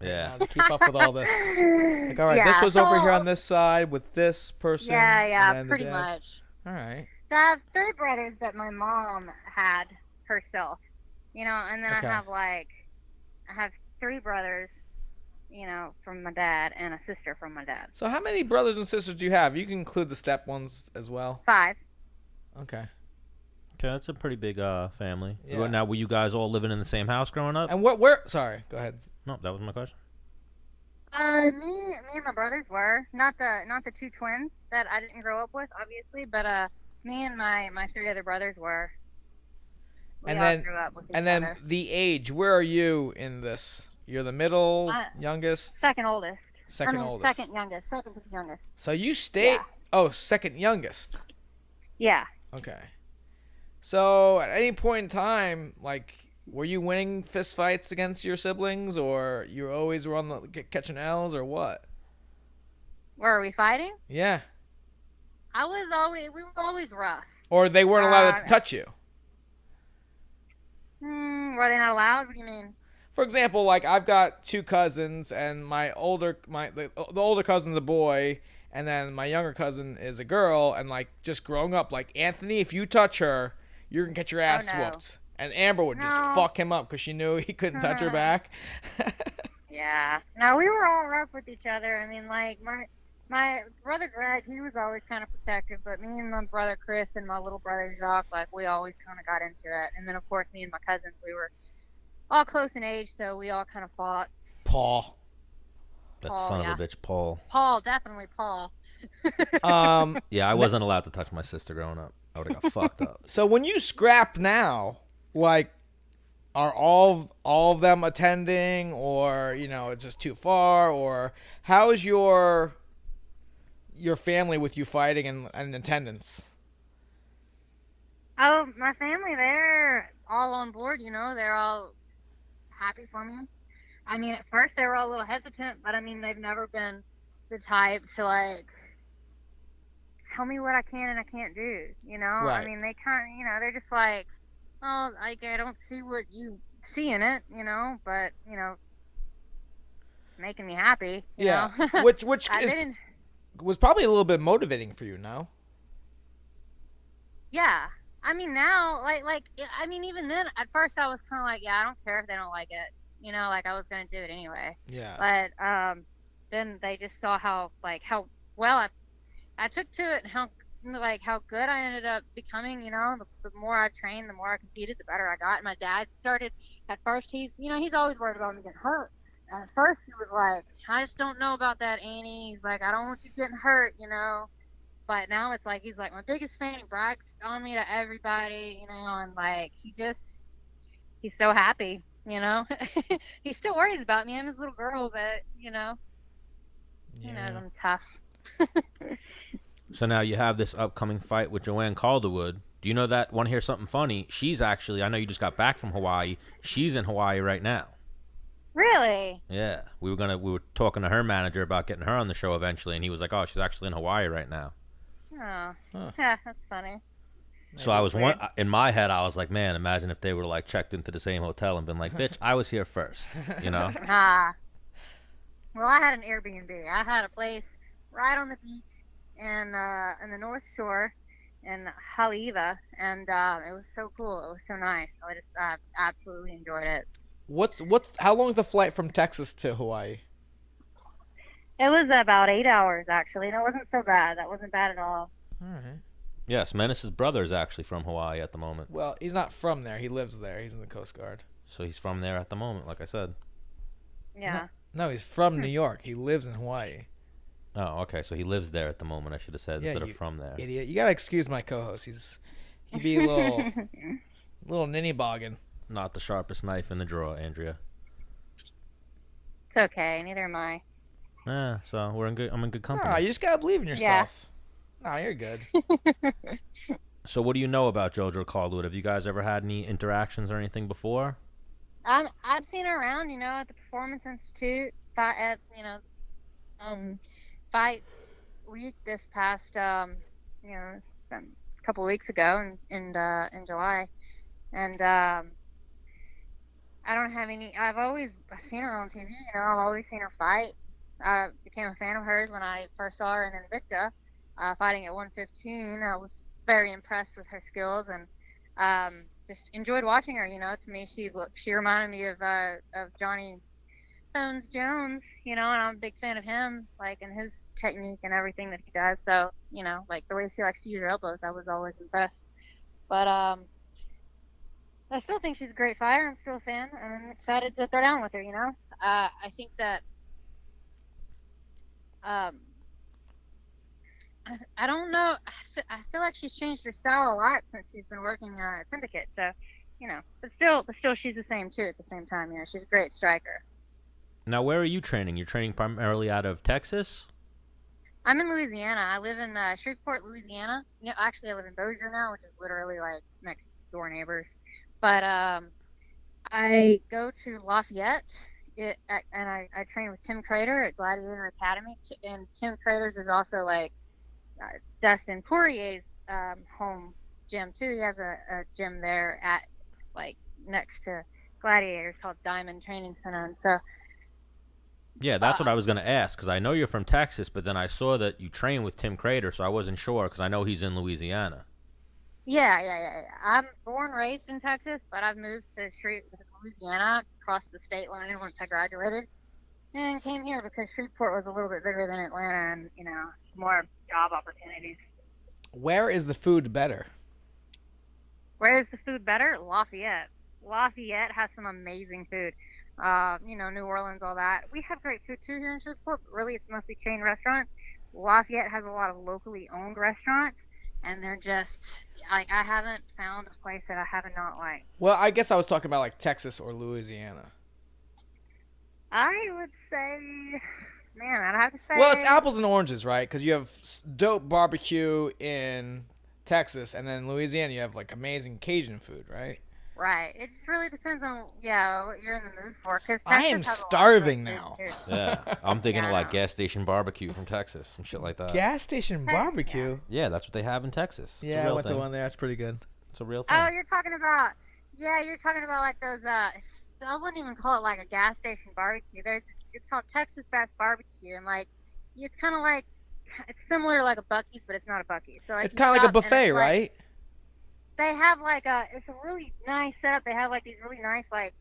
Yeah. To keep up with all this. Like, all right, Yeah, this was over here on this side with this person. Yeah, and then the pretty dad. much. All right. So I have 3 brothers that my mom had herself, and then Okay. I have 3 brothers, from my dad, and a sister from my dad. So how many brothers and sisters do you have? You can include the step ones as well. 5. Okay. Okay, that's a pretty big family. Yeah. Now, were you guys all living in the same house growing up? And where? Sorry, go ahead. No, that was my question. Me and my brothers were not the 2 twins that I didn't grow up with, obviously, but me and my 3 other brothers were. We all grew up with each other. The age. Where are you in this? You're the middle, youngest, second oldest. second oldest. Second youngest. Second to the youngest. So you stayed. Yeah. Oh, second youngest. Yeah. Okay. So at any point in time, like, were you winning fist fights against your siblings, or you always were on the catching L's, or what? Where are we fighting? Yeah. We were always rough. Or they weren't allowed to touch you. Were they not allowed? What do you mean? For example, like, I've got 2 cousins, and the older cousin's a boy, and then my younger cousin is a girl, and like, just growing up, like, Anthony, if you touch her, you're gonna get your ass whooped. And Amber would just fuck him up because she knew he couldn't touch her back. Yeah. No, we were all rough with each other. I mean, like, my brother Greg, he was always kind of protective, but me and my brother Chris and my little brother Jacques, like, we always kind of got into it. And then, of course, me and my cousins, we were all close in age, so we all kind of fought. Paul. That son of a bitch, Paul. Paul, definitely Paul. Yeah, I wasn't allowed to touch my sister growing up. I would have got fucked up. So when you scrap now, like, are all of them attending, or it's just too far, or how's your family with you fighting and attendance? Oh, my family, they're all on board. They're all happy for me. I mean, at first they were all a little hesitant, but I mean, they've never been the type to like tell me what I can and I can't do. Right. I mean, they kind of, they're just like, oh, like, I don't see what you see in it, but making me happy. You know? which was probably a little bit motivating for you now. Yeah. I mean, now, I mean, even then, at first I was kind of like, yeah, I don't care if they don't like it. Like, I was going to do it anyway. Yeah. But then they just saw how well I took to it, and how good I ended up becoming. The more I trained, the more I competed, the better I got. And my dad started, at first, he's always worried about me getting hurt. And at first he was like, I just don't know about that, Annie. He's like, I don't want you getting hurt, But now it's like he's like my biggest fan. He brags on me to everybody, you know, and like he's so happy, you know. He still worries about me. I'm his little girl, but you know, he knows I'm tough. So now you have this upcoming fight with JoJo Calderwood. Do you know that? Want to hear something funny? She's actually, I know you just got back from Hawaii. She's in Hawaii right now. Really? Yeah. We were talking to her manager about getting her on the show eventually, and he was like, "Oh, she's actually in Hawaii right now." Oh, yeah, that's funny. So in my head, I was like, man, imagine if they were like checked into the same hotel and been like, bitch, I was here first, you know? Well, I had an Airbnb. I had a place right on the beach in the North Shore in Haleiwa, and it was so cool. It was so nice. I just absolutely enjoyed it. How long is the flight from Texas to Hawaii? It was about 8 hours, actually, and it wasn't so bad. That wasn't bad at all. All right. Yes, Menace's brother is actually from Hawaii at the moment. Well, he's not from there. He lives there. He's in the Coast Guard. So he's from there at the moment, like I said. Yeah. No, he's from New York. He lives in Hawaii. Oh, okay. So he lives there at the moment, I should have said, instead of from there. Idiot. You got to excuse my co-host. He'd be a little ninny-boggin. Not the sharpest knife in the drawer, Andrea. It's okay. Neither am I. Yeah, so I'm in good company. No, you just got to believe in yourself. Yeah. No, you're good. So what do you know about JoJo Calderwood? Have you guys ever had any interactions or anything before? I've seen her around, you know, at the Performance Institute, fight week this past, you know, a couple weeks ago in July, and I don't have any. I've always seen her on TV. You know, I've always seen her fight. I became a fan of hers when I first saw her in Invicta, fighting at 115. I was very impressed with her skills and just enjoyed watching her. You know, to me, she reminded me of Jon Jones. You know, and I'm a big fan of him, like, and his technique and everything that he does. So, you know, like the way she likes to use her elbows, I was always impressed. But I still think she's a great fighter. I'm still a fan. I'm excited to throw down with her. You know, I think that. I don't know. I feel like she's changed her style a lot since she's been working at Syndicate. So, you know, but still, she's the same too. At the same time, you know, she's a great striker. Now, where are you training? You're training primarily out of Texas? I'm in Louisiana. I live in Shreveport, Louisiana. You know, actually, I live in Bossier now, which is literally like next door neighbors. But I go to Lafayette. And I train with Tim Crater at Gladiator Academy, and Tim Crater's is also like Dustin Poirier's home gym too. He has a gym there at like next to Gladiators called Diamond Training Center, and so yeah, that's what I was going to ask, because I know you're from Texas, but then I saw that you train with Tim Crater, so I wasn't sure, because I know he's in Louisiana. Yeah. I'm born, raised in Texas, but I've moved to Louisiana, crossed the state line once I graduated, and came here because Shreveport was a little bit bigger than Atlanta and, you know, more job opportunities. Where is the food better? Where is the food better? Lafayette. Lafayette has some amazing food. You know, New Orleans, all that. We have great food too here in Shreveport, but really it's mostly chain restaurants. Lafayette has a lot of locally owned restaurants, and they're just, like, I haven't found a place that I haven't not liked. Well, I guess I was talking about like Texas or Louisiana. I would say, man, I'd have to say. Well, it's apples and oranges, right? Because you have dope barbecue in Texas, and then Louisiana you have like amazing Cajun food, right? Right. It just really depends on, what you're in the mood for. Cause I am starving now. Yeah, I'm thinking of like gas station barbecue from Texas, some shit like that. Gas station barbecue? Yeah, that's what they have in Texas. Yeah, I went to one there. It's pretty good. It's a real thing. Oh, you're talking about like those, I wouldn't even call it like a gas station barbecue. It's called Texas Best Barbecue, and like, it's kind of like, it's similar to like a Buc-ee's, but it's not a Buc-ee's. So like, it's kind of like a buffet, right? They have like it's a really nice setup. They have like these really nice like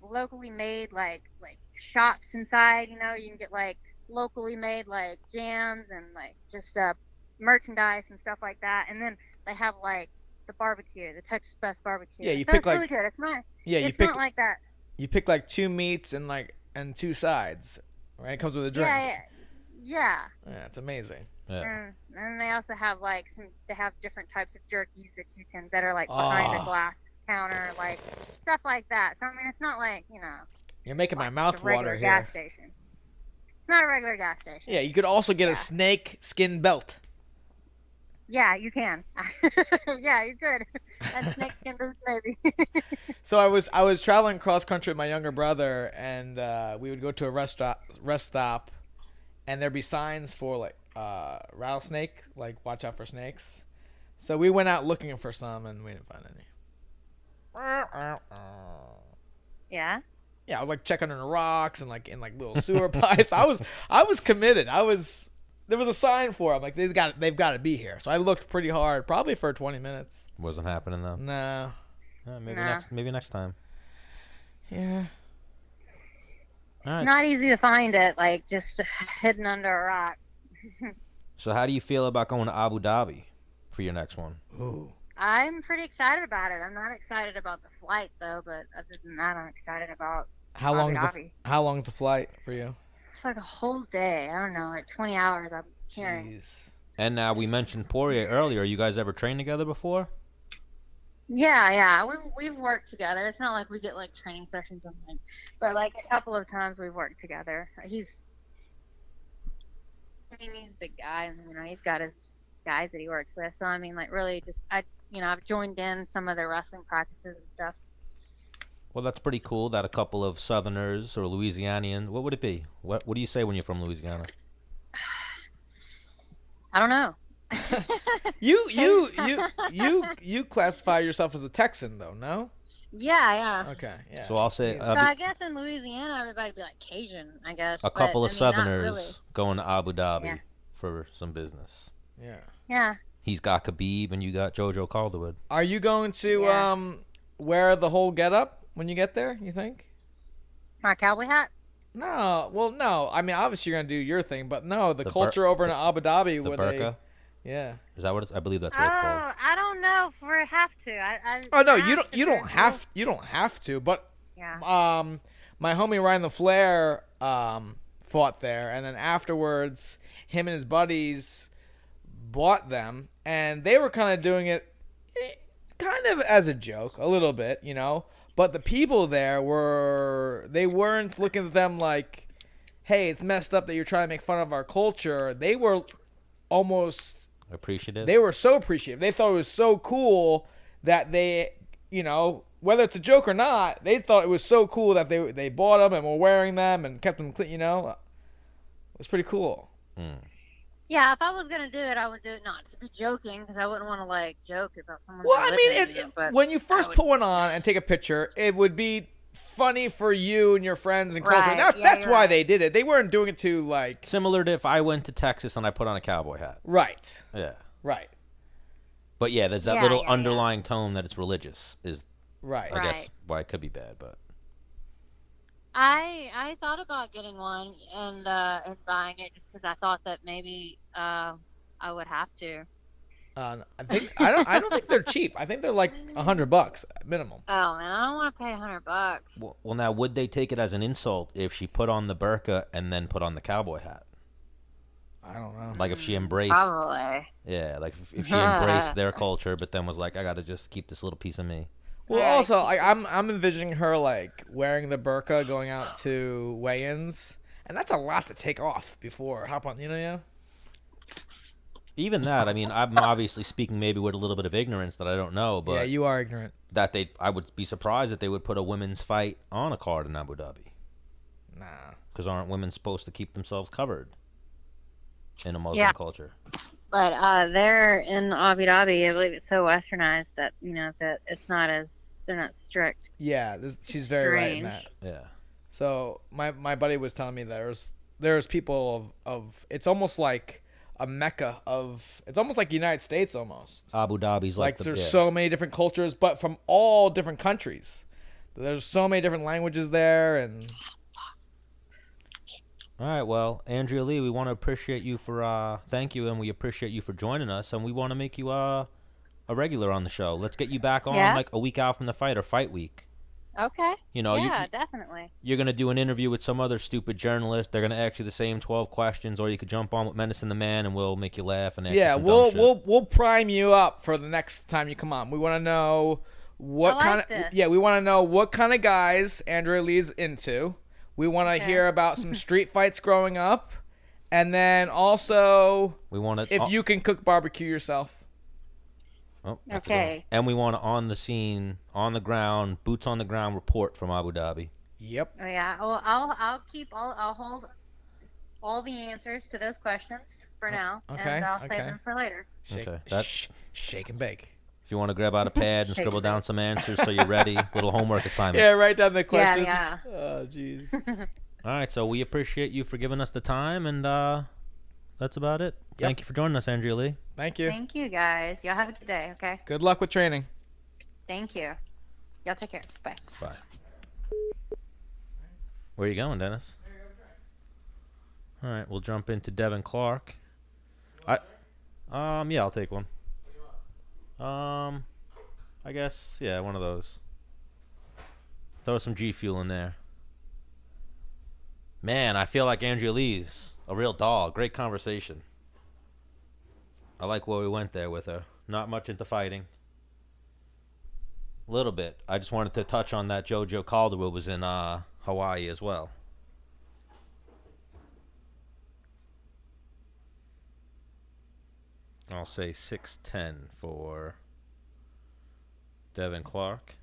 locally made like shops inside. You know, you can get like locally made like jams and like just merchandise and stuff like that. And then they have like the barbecue, the Texas Best Barbecue. Yeah, you so pick it's like really good. It's nice. Yeah, it's not like that. You pick like 2 meats and 2 sides, right? It comes with a drink. Yeah. Yeah, it's amazing. Yeah. And they also have like they have different types of jerkies that are like behind a glass counter, like stuff like that. So I mean, it's not like, You're making my like mouth a regular water gas here. station. It's not a regular gas station. Yeah, you could also get a snake skin belt. Yeah, you can. Yeah, you could. And snakeskin boots, maybe. So I was traveling cross country with my younger brother, and we would go to a rest stop, and there'd be signs for like rattlesnake, like watch out for snakes. So we went out looking for some, and we didn't find any. Yeah. Yeah, I was like checking under rocks and like in like little sewer pipes. I was committed. There was a sign for them. Like they've got to be here. So I looked pretty hard, probably for 20 minutes. Wasn't happening though. No. Maybe next time. Yeah. All right. Not easy to find it, like just hidden under a rock. So how do you feel about going to Abu Dhabi for your next one? Ooh. I'm pretty excited about it. I'm not excited about the flight though, but other than that, I'm excited about How long's the flight for you? It's like a whole day. I don't know, like 20 hours. I'm hearing. Jeez. And now we mentioned Poirier earlier. You guys ever trained together before? Yeah. We've worked together. It's not like we get like training sessions and like, but like a couple of times we've worked together. He's a big guy, and he's got his guys that he works with. So I mean, like really, I've joined in some of their wrestling practices and stuff. Well, that's pretty cool that a couple of Southerners or Louisianians, what would it be? What do you say when you're from Louisiana? I don't know. You classify yourself as a Texan though, no? Yeah. Okay, yeah. So I'll say So I guess in Louisiana everybody'd be like Cajun, I guess. a couple of but, I mean, not Southerners really. going to Abu Dhabi for some business. Yeah. Yeah. He's got Khabib and you got JoJo Calderwood. Are you going to wear the whole getup when you get there, you think? My cowboy hat? No. Well, no. I mean, obviously you're going to do your thing, but no, the culture over in Abu Dhabi The where burqa? Yeah. Is that what it's? I believe that's what it's called. Oh, I don't know if we have to. Oh no, you don't have to, but Yeah. my homie Ryan LaFlair fought there, and then afterwards him and his buddies bought them, and they were kind of doing it kind of as a joke, a little bit, but the people there weren't looking at them like, hey, it's messed up that you're trying to make fun of our culture. They were almost Appreciative? They were so appreciative. They thought it was so cool that they, whether it's a joke or not, they thought it was so cool that they bought them and were wearing them and kept them clean, It was pretty cool. Yeah, if I was going to do it, I would do it not to be joking, because I wouldn't want to, joke about someone's Well, I mean, religion, but when you first put one on and take a picture, it would be funny for you and your friends and close friends. That's why they did it. They weren't doing it to, Similar to if I went to Texas and I put on a cowboy hat. Right. Yeah. Right. But yeah, there's that little underlying tone that it's religious is, right. I guess, why it could be bad, but. I thought about getting one and buying it just because I thought that maybe I would have to. I don't think they're cheap. I think they're like $100 minimum. Oh man, I don't want to pay $100. Well, now would they take it as an insult if she put on the burqa and then put on the cowboy hat? I don't know. Like if she embraced. Probably. Yeah, like if she embraced their culture, but then was like, I got to just keep this little piece of me. Well, also, I'm envisioning her wearing the burqa, going out to weigh-ins, and that's a lot to take off before hop on. Even that, I mean, I'm obviously speaking maybe with a little bit of ignorance that I don't know, but yeah, you are ignorant. That I would be surprised that they would put a women's fight on a card in Abu Dhabi. Nah, because aren't women supposed to keep themselves covered in a Muslim culture? But they're in Abu Dhabi. I believe it's so westernized that that it's not they're not strict. Yeah, she's very right in that. Yeah. So my buddy was telling me there's people of it's almost like a mecca it's almost like United States almost. Abu Dhabi's like there's so many different cultures, but from all different countries. There's so many different languages there, and. All right, well, Andrea Lee, we want to appreciate you for thank you, and we appreciate you for joining us, and we want to make you a regular on the show. Let's get you back on like a week out from the fight or fight week. Okay. You know, Yeah, definitely. you're gonna do an interview with some other stupid journalist. They're gonna ask you the same 12 questions, or you could jump on with Menace and the Man, and we'll make you laugh and ask you some dumb shit. we'll prime you up for the next time you come on. We want to know what I kind like of this. we want to know what kind of guys Andrea Lee's into. We want to Okay. hear about some street fights growing up, and then also We want to. if you can cook barbecue yourself. Oh, that's a good one. Okay. And we want to on the scene, on the ground, boots on the ground report from Abu Dhabi. Yep. Oh yeah. Well, I'll hold all the answers to those questions for now, okay, and I'll save okay. them for later. Shake, Okay, shake and bake. If you want to grab out a pad and Shake scribble it. down some answers so you're ready, little homework assignment. Yeah, write down the questions. yeah. Oh, jeez. All right, so we appreciate you for giving us the time, and that's about it. Yep. Thank you for joining us, Andrea Lee. Thank you. Thank you, guys. Y'all have a good day. Okay. Good luck with training. Thank you. Y'all take care. Bye. Bye. Where are you going, Dennis? All right, we'll jump into Devin Clark. Yeah, I'll take one. I guess, yeah, one of those. Throw some G Fuel in there. Man, I feel like Andrea Lee's a real doll. Great conversation. I like where we went there with her. Not much into fighting. A little bit. I just wanted to touch on that JoJo Calderwood was in Hawaii as well. I'll say 6'10" for Devin Clark.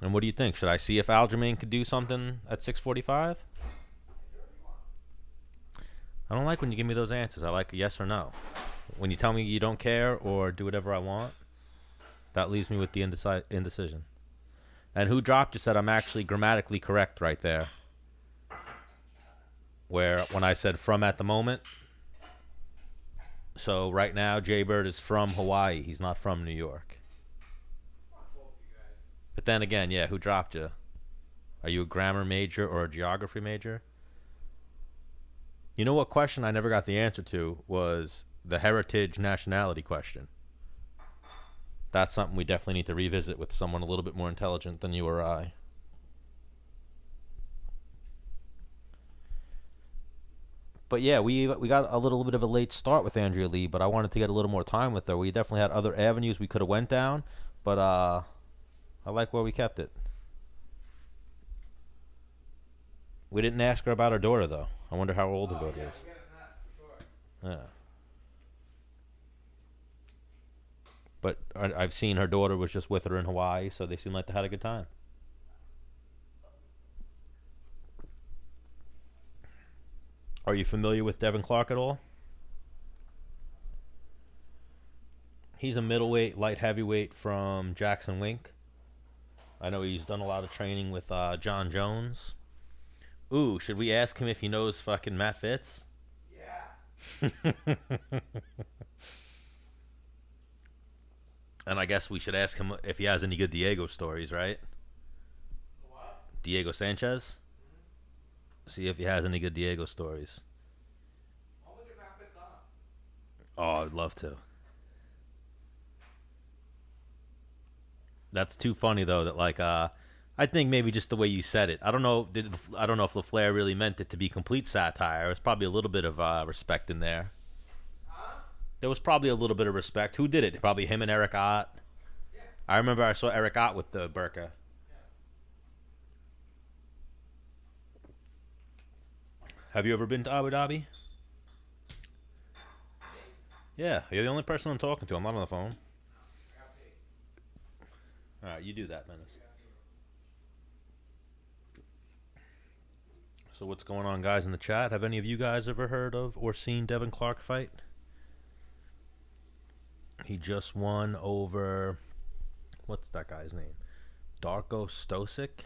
And what do you think? Should I see if Aljamain could do something at 6:45? I don't like when you give me those answers. I like a yes or no. When you tell me you don't care or do whatever I want, that leaves me with the indecision. And who dropped you said I'm actually grammatically correct right there. Where when I said from at the moment. So right now, Jaybird is from Hawaii. He's not from New York. But then again, yeah, who dropped you? Are you a grammar major or a geography major? You know what question I never got the answer to was the heritage nationality question. That's something we definitely need to revisit with someone a little bit more intelligent than you or I. But yeah, we got a little bit of a late start with Andrea Lee, but I wanted to get a little more time with her. We definitely had other avenues we could have went down, but I like where we kept it. We didn't ask her about her daughter, though. I wonder how old her daughter is. Yeah. But I've seen her daughter was just with her in Hawaii, so they seem like they had a good time. Are you familiar with Devin Clark at all? He's a middleweight, light heavyweight from Jackson Wink. I know he's done a lot of training with Jon Jones. Ooh, should we ask him if he knows fucking Matt Fitz? Yeah. And I guess we should ask him if he has any good Diego stories, right? What? Diego Sanchez? See if he has any good Diego stories. I'll look at Matt Fitz on. Oh, I'd love to. That's too funny though. That like, I think maybe just the way you said it. I don't know. I don't know if LaFleur really meant it to be complete satire. There's probably a little bit of respect in there. Huh? There was probably a little bit of respect. Who did it? Probably him and Eric Ott. Yeah. I remember I saw Eric Ott with the burqa. Have you ever been to Abu Dhabi? Yeah, you're the only person I'm talking to. I'm not on the phone. All right, you do that, Menace. So what's going on, guys, in the chat? Have any of you guys ever heard of or seen Devin Clark fight? He just won over... What's that guy's name? Darko Stosic?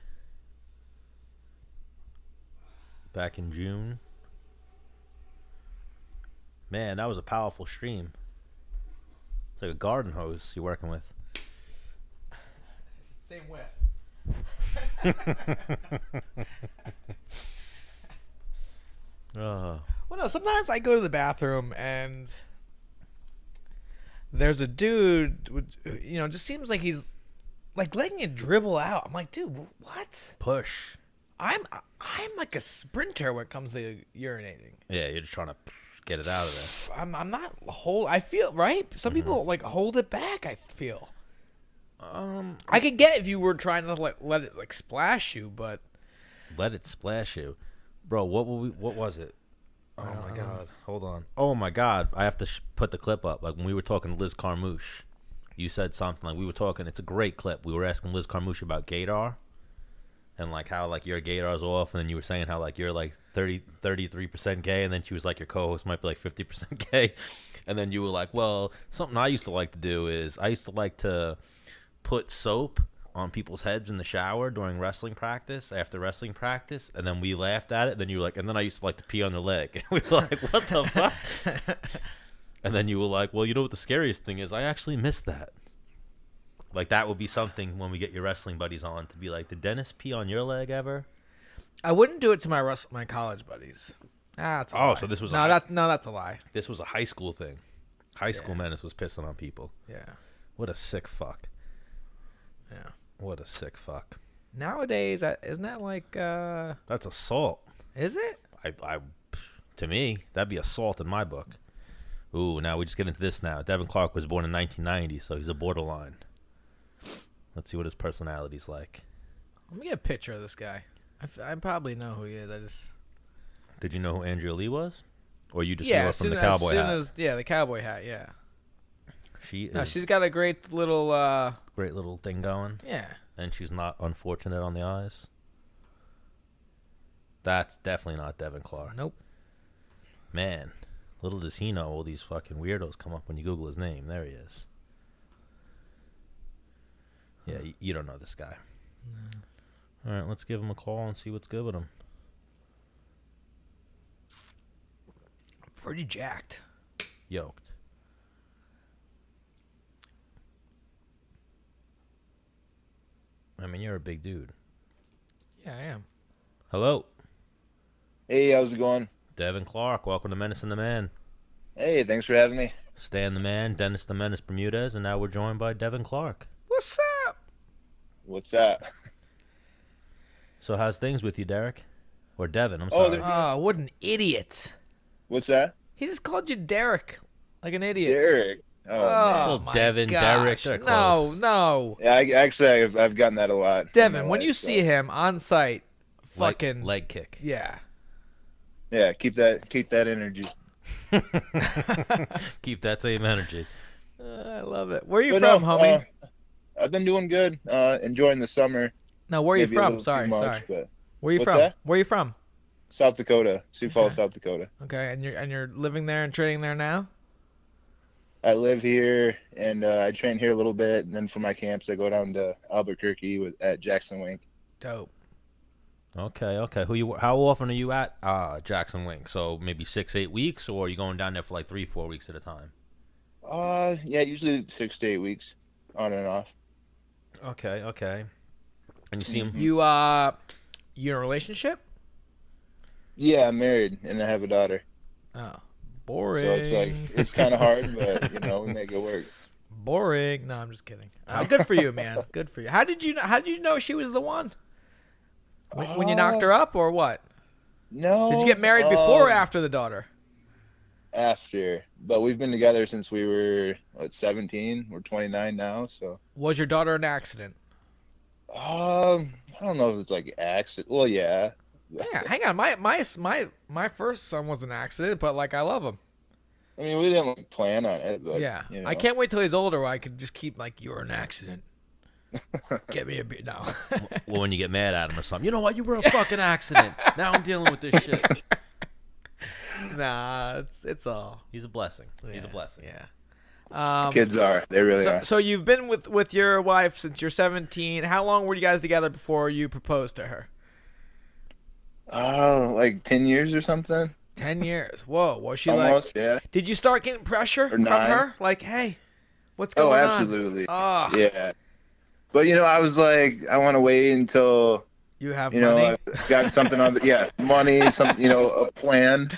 Back in June. Man, that was a powerful stream. It's like a garden hose you're working with. Same width. Well, no, sometimes I go to the bathroom and there's a dude, just seems like he's like letting it dribble out. I'm like, dude, what? Push. I'm like a sprinter when it comes to urinating. Yeah, you're just trying to get it out of there. I'm not I feel right. Some people like hold it back. I feel. I could get it if you were trying to let it like splash you, but let it splash you, bro. What was it? Oh my god, hold on. Oh my god, I have to put the clip up. Like when we were talking to Liz Carmouche, you said something like we were talking. It's a great clip. We were asking Liz Carmouche about gaydar, and like how like your gaydar's off, and then you were saying how like you're like 33% gay, and then she was like your co-host might be like 50% gay, and then you were like, well, something I used to like to do is I used to like to put soap on people's heads in the shower during wrestling practice, after wrestling practice, and then we laughed at it. Then you were like, and then I used to like to pee on their leg. And we were like, what the fuck? And then you were like, well, you know what the scariest thing is? I actually missed that. Like that would be something when we get your wrestling buddies on to be like, did Dennis pee on your leg ever? I wouldn't do it to my college buddies. That's a lie. So this was that's a lie. This was a high school thing. High school Menace was pissing on people. Yeah. What a sick fuck. Yeah. What a sick fuck. Nowadays, isn't that like that's assault. Is it? I to me, that'd be assault in my book. Ooh, now we just get into this now. Devin Clark was born in 1990, so he's a borderline. Let's see what his personality's like. Let me get a picture of this guy. I probably know who he is. Did you know who Andrea Lee was? Or you just knew her from the cowboy hat? The cowboy hat, yeah. She's got a great little thing going. Yeah. And she's not unfortunate on the eyes. That's definitely not Devin Clark. Nope. Man, little does he know all these fucking weirdos come up when you Google his name. There he is. Yeah, you don't know this guy. No. All right, let's give him a call and see what's good with him. Pretty jacked. Yoked. I mean, you're a big dude. Yeah, I am. Hello. Hey, how's it going? Devin Clark, welcome to Menace and the Man. Hey, thanks for having me. Stan the Man, Dennis the Menace Bermudez, and now we're joined by Devin Clark. What's up? What's that? So how's things with you, Derek? Or Devin, I'm sorry. Oh, what an idiot. What's that? He just called you Derek. Like an idiot. Derek. Oh, my Devin, gosh. Derek, they're close. No. Yeah, I've gotten that a lot. Devin, when you see him on site, fucking leg kick. Yeah. Yeah, keep that energy. Keep that same energy. I love it. Where are you from, homie? I've been doing good. Enjoying the summer. No, where are you Maybe a from? little Sorry. too much, but- Where are you What's from? that? Where are you from? South Dakota, Sioux Falls, South Dakota. Okay, and you're living there and training there now? I live here and I train here a little bit, and then for my camps I go down to Albuquerque at Jackson Wink. Dope. Okay. How often are you at Jackson Wink? So maybe 6-8 weeks, or are you going down there for like 3-4 weeks at a time? Yeah, usually 6 to 8 weeks, on and off. Okay. And you see him? You in a relationship? Yeah, I'm married and I have a daughter. Oh, boring. So it's kind of hard, but we make it work. Boring. No, I'm just kidding. Good for you, man. Good for you. How did you know she was the one? When you knocked her up, or what? No. Did you get married before or after the daughter? After, but we've been together since we were 17. We're 29 now, so. Was your daughter an accident? I don't know if it's like accident. Well, yeah. Yeah, hang on. My first son was an accident, but like I love him. I mean, we didn't plan on it, but Yeah, I can't wait till he's older where I could just keep like, you're an accident. Get me a beer. No. Well, when you get mad at him or something, you know what? You were a fucking accident. Now I'm dealing with this shit. Nah, it's all. He's a blessing. He's a blessing. Yeah. Kids are. They really are. So you've been with your wife since you're 17. How long were you guys together before you proposed to her? Like 10 years or something. 10 years. Whoa. Was she Almost, like? yeah. Did you start getting pressure from 9. her? Like, hey, what's going on? Absolutely. Oh. Yeah. But I was like, I want to wait until You have You know, money. I've got something on money, some, a plan.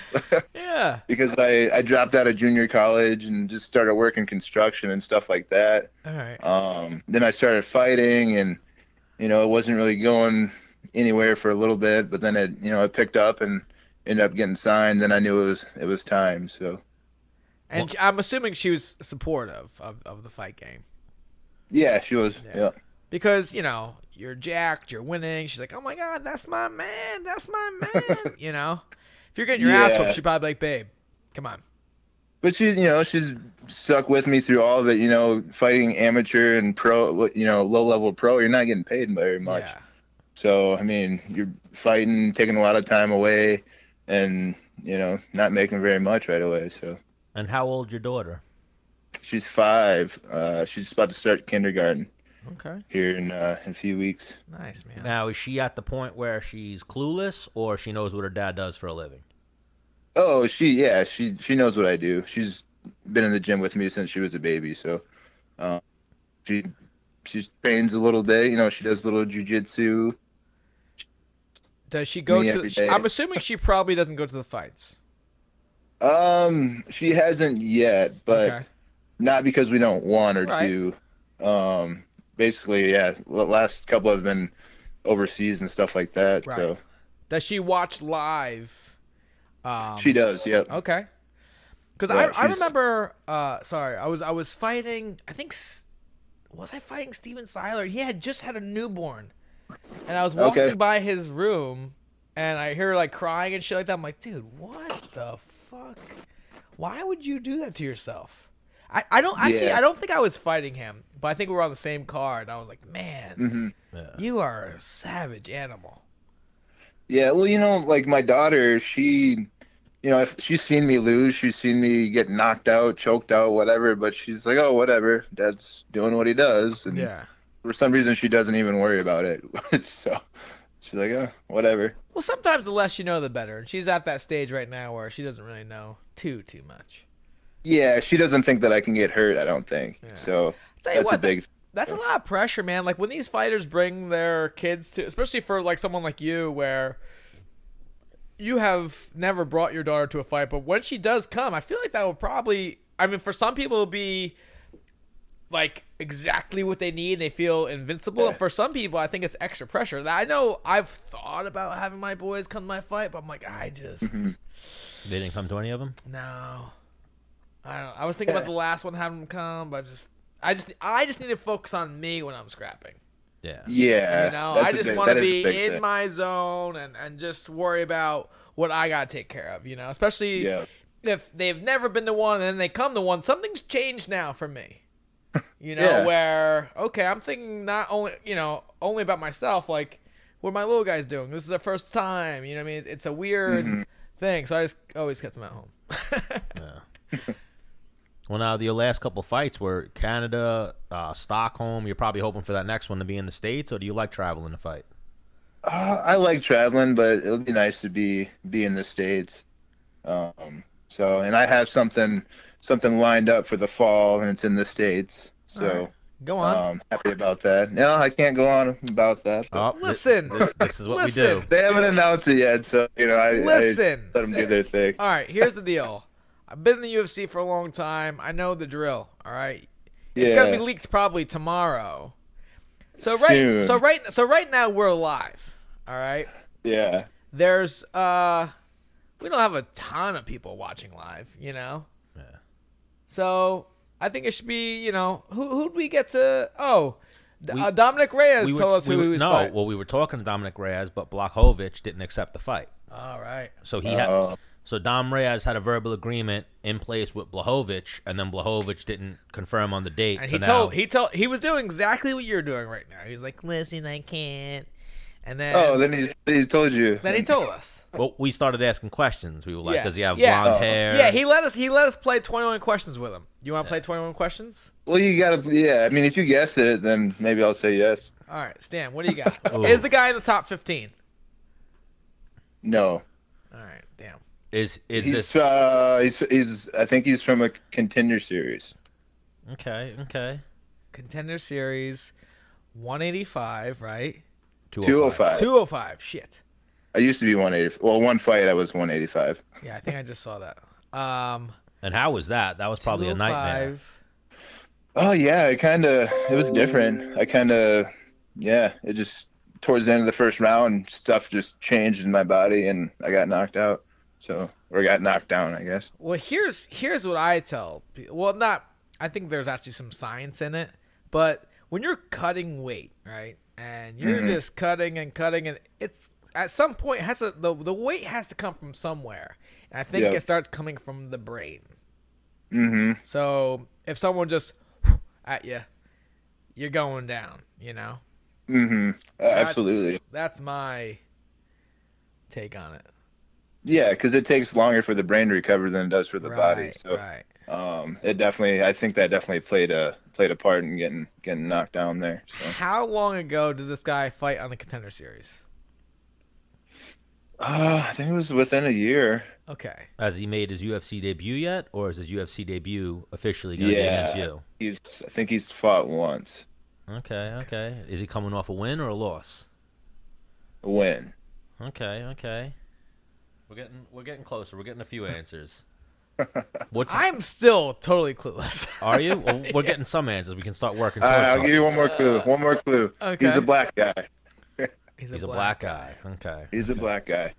Yeah. Because I dropped out of junior college and just started working construction and stuff like that. All right. Then I started fighting, and it wasn't really going anywhere for a little bit, but then it picked up and ended up getting signed. Then I knew it was time. So. And I'm assuming she was supportive of the fight game. Yeah, she was. Yeah. Because, you're jacked, you're winning. She's like, oh my God, that's my man. That's my man. If you're getting your ass whooped, she'd probably be like, babe, come on. But she's stuck with me through all of it, fighting amateur and pro, low level pro, you're not getting paid very much. Yeah. So, I mean, you're fighting, taking a lot of time away and, not making very much right away. So. And how old's your daughter? She's 5. She's about to start kindergarten. Okay. Here in a few weeks. Nice, man. Now, is she at the point where she's clueless, or she knows what her dad does for a living? Oh, she knows what I do. She's been in the gym with me since she was a baby, so she trains a little bit. She does a little jujitsu. Does she go every to? day. I'm assuming she probably doesn't go to the fights. She hasn't yet, but Okay. not because we don't want her Right. to. Basically, yeah. The last couple have been overseas and stuff like that. Right. So Does she watch live? she does. Yep. Okay. Because Yeah, I she's- remember. Sorry, I was fighting. I think was I fighting Steven Seiler? He had just had a newborn, and I was walking Okay. by his room, and I hear her like crying and shit like that. I'm like, dude, what the fuck? Why would you do that to yourself? I don't actually. Yeah. I don't think I was fighting him, but I think we were on the same card. And I was like, man, Mm-hmm. Yeah. you are a savage animal. Yeah, well, like my daughter, she, if she's seen me lose, she's seen me get knocked out, choked out, whatever, but she's like, oh, whatever, Dad's doing what he does. And Yeah. for some reason, she doesn't even worry about it. So she's like, oh, whatever. Well, sometimes the less you know, the better. And she's at that stage right now where she doesn't really know too much. Yeah, she doesn't think that I can get hurt, I don't think. Yeah. So Tell you that's what, a big that's a lot of pressure, man. Like when these fighters bring their kids to, especially for like someone like you, where you have never brought your daughter to a fight, but when she does come, I feel like that will probably, I mean, for some people, it'll be like exactly what they need. They feel invincible. Yeah. And for some people, I think it's extra pressure. I know I've thought about having my boys come to my fight, but I'm like, I just Mm-hmm. They didn't come to any of them? no. I don't know. I was thinking about the last one having them come, but I just need to focus on me when I'm scrapping. Yeah. Yeah. I that's a just big- want to that is a be big in thing. my zone and just worry about what I got to take care of, especially Yeah. if they've never been to one and then they come to one. Something's changed now for me, Yeah. where, okay, I'm thinking not only, only about myself, like what are my little guys doing? This is their first time, you know what I mean? It's a weird Mm-hmm. thing. So I just always kept them at home. Yeah. Well, now your last couple fights were Canada, Stockholm. You're probably hoping for that next one to be in the States, or do you like traveling to fight? I like traveling, but it would be nice to be in the States. And I have something lined up for the fall, and it's in the States. So All right. Go on. happy about that. No, I can't go on about that. But Oh, Listen. this is what Listen. we do. they haven't announced it yet, so I Listen. let them do their thing. All right, here's the deal. I've been in the UFC for a long time. I know the drill. All right, it's gonna be Yeah. leaked probably tomorrow. So Soon. right now we're live. All right. Yeah. There's we don't have a ton of people watching live. Yeah. So I think it should be who'd we get to? Oh, Dominic Reyes told us who he was fighting. Well, we were talking to Dominic Reyes, but Blachowicz didn't accept the fight. All right. So he had. So Dom Reyes had a verbal agreement in place with Blachowicz, and then Blachowicz didn't confirm on the date. And so he was doing exactly what you're doing right now. He was like, "Listen, I can't." And then Then he told you. then he told us. well, we started asking questions. We were like, Yeah. "Does he have Yeah. blonde Oh. hair?" Yeah, he let us play 21 questions with him. You want to play 21 questions? Well, you gotta. Yeah. I mean, if you guess it, then maybe I'll say yes. All right, Stan, what do you got? Ooh. Is the guy in the top 15? No. All right, damn. Is He's this he's I think he's from a contender series. okay? Okay. Contender series, 185, right? 205. 205. Shit. I used to be 180. Well, one fight I was 185. Yeah, I think I just saw that. And how was that? That was probably a nightmare. 205. Oh yeah, it was different. It just towards the end of the first round, stuff just changed in my body and I got knocked out. Or got knocked down, I guess. Well, here's what I tell people. Well, I think there's actually some science in it, but when you're cutting weight, right, and you're just cutting and it's at some point the weight has to come from somewhere, and I think it starts coming from the brain. Mm-hmm. So if someone just at you, you're going down. You know. Mm-hmm. Absolutely. That's my take on it. Yeah, because it takes longer for the brain to recover than it does for the body. So, I think that definitely played a part in getting knocked down there. So. How long ago did this guy fight on the Contender Series? I think it was within a year. Okay. Has he made his UFC debut yet, or is his UFC debut officially going to be against you? I think he's fought once. Okay. Is he coming off a win or a loss? A win. Okay. We're getting closer. We're getting a few answers. I'm still totally clueless. Are you? Well, we're getting some answers. We can start working. I'll give you one more clue. Okay. He's a black guy. He's a black guy. Okay. He's a black guy.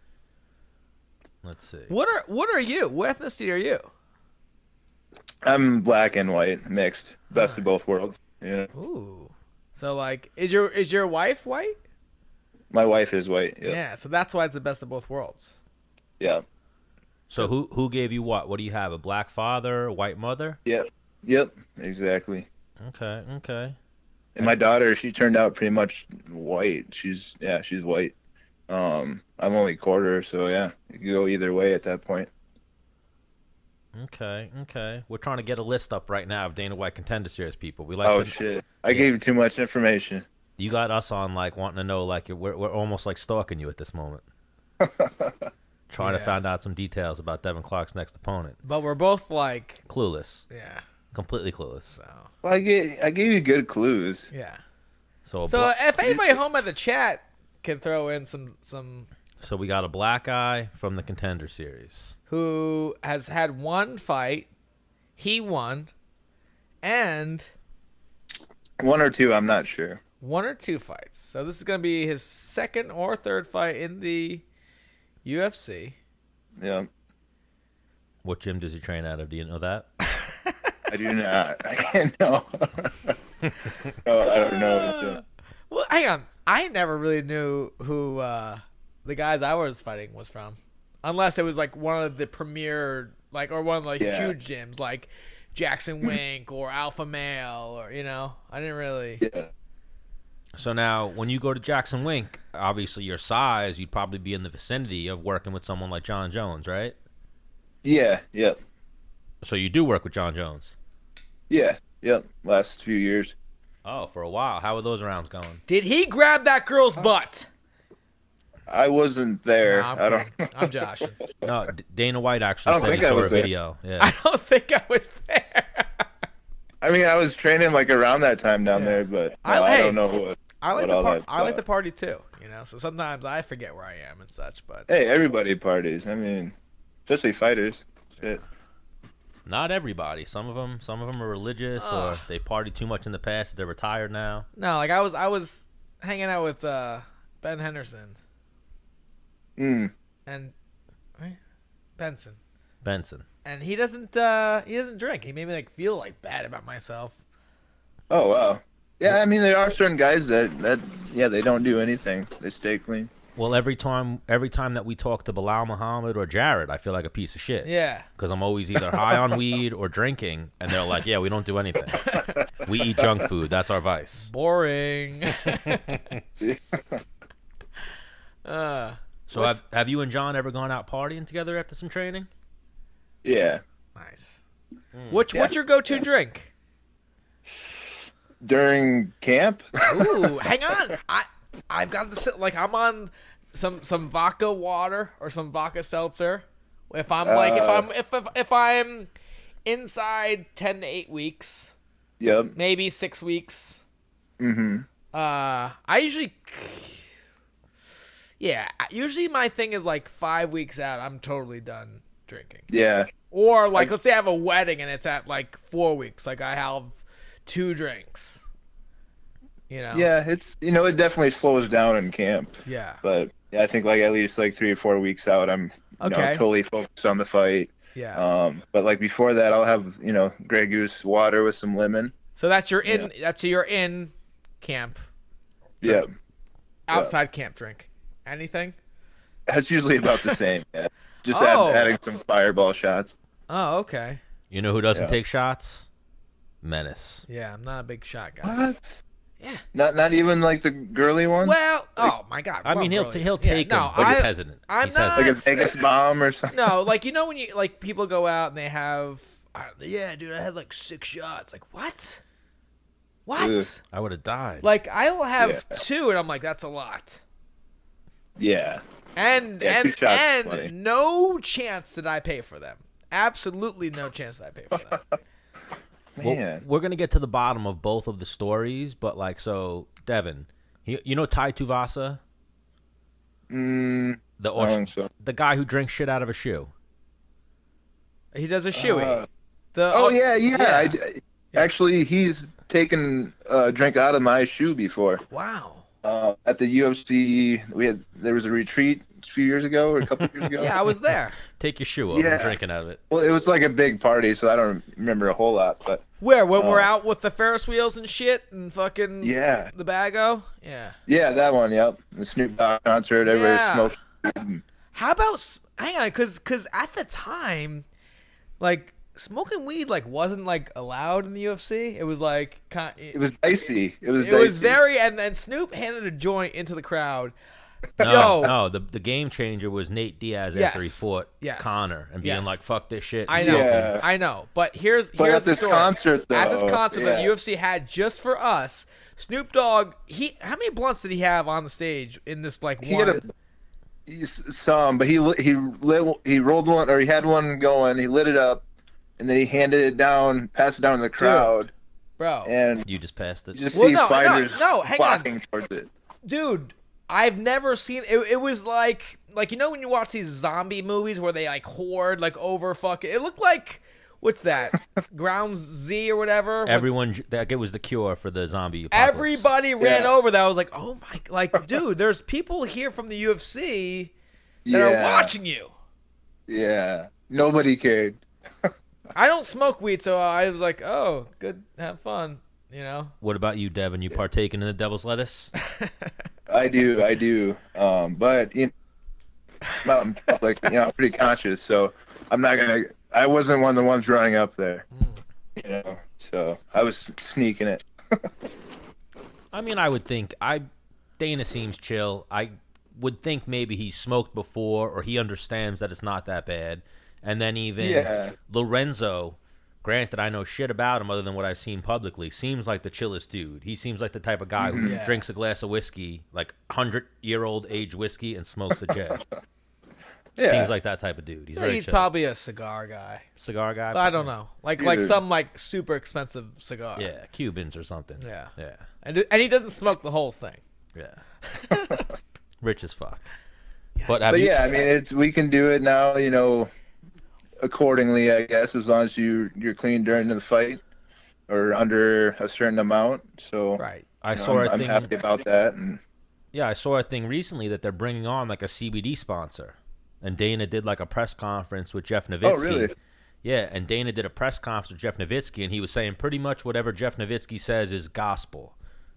Let's see. What are you? What ethnicity are you? I'm black and white mixed. Best of both worlds. Yeah. Ooh. So like, is your wife white? My wife is white. Yep. Yeah. So that's why it's the best of both worlds. Yeah. So who gave you what? What do you have? A black father, a white mother? Yep. Exactly. Okay. And my daughter, she turned out pretty much white. She's white. I'm only quarter, so yeah, you can go either way at that point. Okay. We're trying to get a list up right now of Dana White Contender Series people. Shit! I gave you too much information. You got us on like wanting to know, like we're almost like stalking you at this moment. Trying to find out some details about Devin Clark's next opponent. But we're both like clueless. Yeah. Completely clueless. So. Well, I gave you good clues. Yeah. So if anybody home at the chat can throw in some. So we got a black guy from the Contender Series who has had one fight, he won, and one or two, I'm not sure. 1 or 2 fights. So this is going to be his second or third fight in the UFC. Yeah. What gym does he train out of? Do you know that? I do not. I can't know. No, I don't know. Well, hang on. I never really knew who the guys I was fighting was from, unless it was like one of the premier, like, or one of the huge gyms, like Jackson Wink or Alpha Male, or I didn't really. Yeah. So now, when you go to Jackson Wink, obviously your size, you'd probably be in the vicinity of working with someone like Jon Jones, right? Yeah. Yep. So you do work with Jon Jones? Yeah. Yep. Last few years. Oh, for a while. How are those rounds going? Did he grab that girl's butt? I wasn't there. No, I'm Josh. No, Dana White actually said he saw a video. Yeah. I don't think I was there. I mean, I was training like around that time down there, but I don't know what. I like to party too, So sometimes I forget where I am and such. But hey, everybody parties. I mean, especially fighters. Shit. Not everybody. Some of them are religious, or they partied too much in the past. They're retired now. No, like I was hanging out with Ben Henderson. And right? Benson. And he doesn't drink. He made me like feel like bad about myself. Oh wow. Yeah, I mean there are certain guys that they don't do anything. They stay clean. Well, every time that we talk to Bilal Muhammad or Jared, I feel like a piece of shit. Yeah. Because I'm always either high on weed or drinking, and they're like, "Yeah, we don't do anything. We eat junk food. That's our vice." Boring. So have you and John ever gone out partying together after some training? Yeah. Nice. What's your go-to drink? During camp? Ooh, hang on. I've got this, like, I'm on some vodka water or some vodka seltzer. If I'm inside 10 to 8 weeks. Yep. Maybe 6 weeks. Mm-hmm. I usually Yeah, usually my thing is like 5 weeks out, I'm totally done drinking. Yeah. Or like, let's say I have a wedding and it's at like 4 weeks. Like I have 2 drinks. You know? Yeah, it's it definitely slows down in camp. Yeah. But yeah, I think like at least like 3 or 4 weeks out, I'm totally focused on the fight. Yeah. But like before that, I'll have Grey Goose water with some lemon. So that's your in camp. Yeah. Outside camp drink. Anything? That's usually about the same. Yeah. Just Oh. adding some fireball shots. Oh, okay. You know who doesn't Yeah. take shots? Menace. Yeah, I'm not a big shot guy. What? Yeah. Not even like the girly ones? Well, oh my God. I mean, he'll really. take no, them, but he's hesitant. I'm He's not- Like a hesitant. Vegas bomb or something? No, like when you like people go out and they have, yeah, dude, I had like 6 shots. Like what? What? Ugh. I would have died. Like I'll have Yeah. 2, and I'm like, that's a lot. Yeah. And Yeah, 2 shots is plenty. and no chance that I pay for them. Absolutely no chance that I pay for them. Well, Man. we're gonna get to the bottom of both of the stories, but like, so Devin, you know Tai Tuivasa, I don't think so. the guy who drinks shit out of a shoe. He does a shoey. Uh, The yeah. Actually, he's taken a drink out of my shoe before. Wow. At the UFC, there was a retreat a few years ago or a couple years ago. Yeah, I was there. Take your shoe off. Yeah. I'm drinking out of it. Well, it was like a big party, so I don't remember a whole lot. But Where? When we're out with the Ferris wheels and shit and fucking yeah, the bago? Yeah. yeah, that one. Yep, the Snoop Dogg concert. Everybody Yeah. smoked. How about hang on, because at the time, like smoking weed like wasn't like allowed in the UFC. It was like It was dicey. It was. it was dicey. very and then Snoop handed a joint into the crowd. No, Yo. no, the game changer was Nate Diaz Yes. after he fought Yes. Connor and being Yes. like, "Fuck this shit." I and know, smoking. Yeah. I know. But here's But here's at the this story. concert, though, At this concert that yeah. UFC had just for us, Snoop Dogg. How many blunts did he have on the stage in this like He one? had some, but he rolled one, or he had one going. He lit it up, and then he handed it down, passed it down to the crowd, Bro, and You just passed it. you just Well, see no, fighters no, hang on. flocking towards it. dude, I've never seen it. It was like when you watch these zombie movies where they like horde like over fucking. It looked like what's that? Ground Z or whatever. Everyone, that it was the cure for the zombie apocalypse. Everybody ran Yeah. over that. I was like, oh my, like, dude, there's people here from the UFC that Yeah, are watching you. yeah. Nobody cared. I don't smoke weed, so I was like, oh, good, have fun, you know. What about you, Devin? You partaking in the devil's lettuce? I do. But I'm like, I'm pretty conscious, so I'm not gonna. I wasn't one of the ones running up there, So I was sneaking it. I mean, I would think Dana seems chill. I would think maybe he smoked before or he understands that it's not that bad. And then even Yeah. Lorenzo, granted I know shit about him other than what I've seen publicly, seems like the chillest dude. He seems like the type of guy who Yeah. drinks a glass of whiskey, like 100-year-old age whiskey, and smokes a J. Yeah. Seems like that type of dude. He's very He's chill. probably a cigar guy. Cigar guy? But I don't know. Like Dude. some like super expensive cigar. Yeah, Cubans or something. Yeah. Yeah. And he doesn't smoke the whole thing. Yeah. Rich as fuck. Yeah. But have But you, yeah, I mean, we can do it now, accordingly, I guess, as long as you're clean during the fight or under a certain amount. So Right. I saw a I'm thing. happy about that. And Yeah, I saw a thing recently that they're bringing on like a CBD sponsor, and Dana did like a press conference with Jeff Nowitzki. Oh, really? Yeah, and Dana did a press conference with Jeff Nowitzki, and he was saying pretty much whatever Jeff Nowitzki says is gospel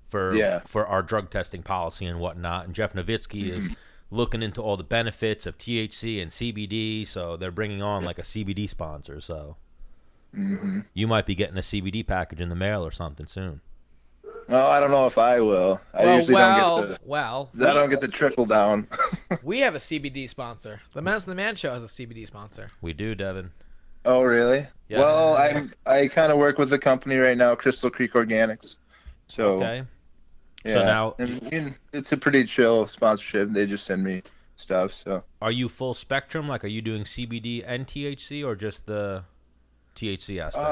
for our drug testing policy and whatnot. And Jeff Nowitzki is looking into all the benefits of THC and CBD, so they're bringing on like a CBD sponsor. So you might be getting a CBD package in the mail or something soon. well, I don't know if I will. I usually don't get the trickle down. We have a CBD sponsor. The Menace and the Man Show has a CBD sponsor. We do, Devin. Oh, really? Yes. Well, I kind of work with the company right now, Crystal Creek Organics. So Okay. yeah, So now- and it's a pretty chill sponsorship. They just send me stuff. So Are you full spectrum? Like, are you doing CBD and THC or just the THC aspect?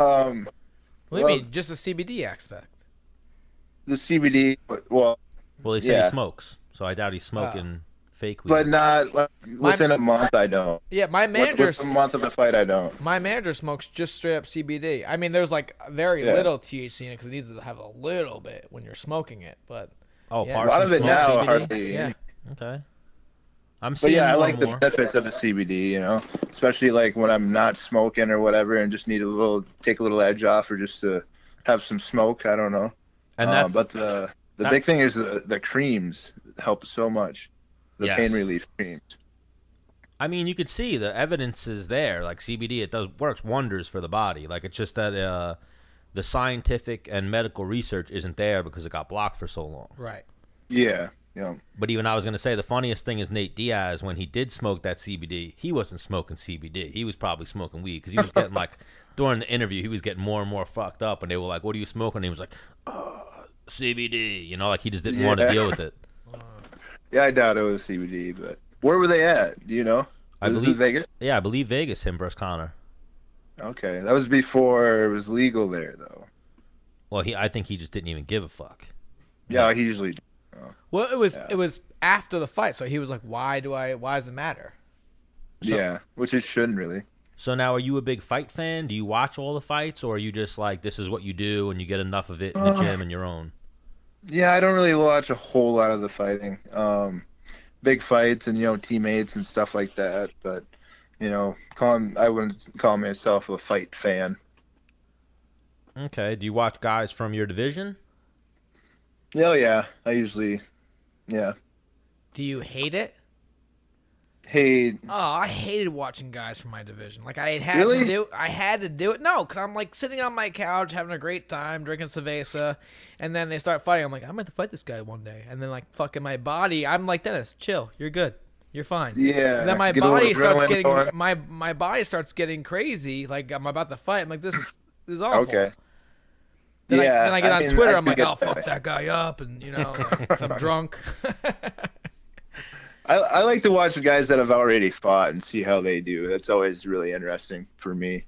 What do you Well- mean? Just the CBD aspect. the CBD. Well, Well, he said yeah. he smokes, so I doubt he's smoking Fake weed. But not like, within a month. I don't. Yeah, my manager. Within a month of the fight, I don't. My manager smokes just straight up CBD. I mean, there's like very little THC in it because it needs to have a little bit when you're smoking it. But a lot of it now CBD? hardly. Yeah. Okay. I'm But seeing yeah, I more like and the more. benefits of the CBD. You know, especially like when I'm not smoking or whatever, and just need take a little edge off, or just to have some smoke. I don't know. And that's but the big thing is the creams help so much. The Yes. pain relief creams. I mean, you could see the evidence is there. Like CBD, it works wonders for the body. Like it's just that the scientific and medical research isn't there because it got blocked for so long. right. Yeah. Yeah. But even I was going to say the funniest thing is Nate Diaz, when he did smoke that CBD, he wasn't smoking CBD. He was probably smoking weed because he was getting like during the interview, he was getting more and more fucked up, and they were like, "What are you smoking?" And he was like, CBD. You know, like he just didn't want to deal with it. Yeah, I doubt it was CBD, but where were they at? Do you know? I Was this believe in Vegas. Yeah, I believe Vegas. Him versus Connor. Okay, that was before it was legal there, though. Well, I think he just didn't even give a fuck. Yeah, he usually. Well, it was after the fight, so he was like, why does it matter? So, Yeah, which it shouldn't really. So now, are you a big fight fan? Do you watch all the fights, or are you just like, this is what you do, and you get enough of it in the gym and your own? Yeah, I don't really watch a whole lot of the fighting. Big fights and teammates and stuff like that, but I wouldn't call myself a fight fan. Okay. Do you watch guys from your division? Yeah, I usually, yeah. Do you hate it? Hey, Oh, I hated watching guys from my division. Like I had Really? to do it. No, because I'm like sitting on my couch having a great time drinking cerveza, and then they start fighting. I'm like, I'm going to fight this guy one day, and then like fucking my body, I'm like, Dennis, chill, you're good, you're fine. yeah. And then my get a little body starts adrenaline getting going. my body starts getting crazy. Like I'm about to fight. I'm like, this is awful. Okay. Then Yeah, I get I on mean, Twitter. I I'm do like, get I'll fuck that. that guy up, and 'cause I'm drunk. I like to watch the guys that have already fought and see how they do. That's always really interesting for me,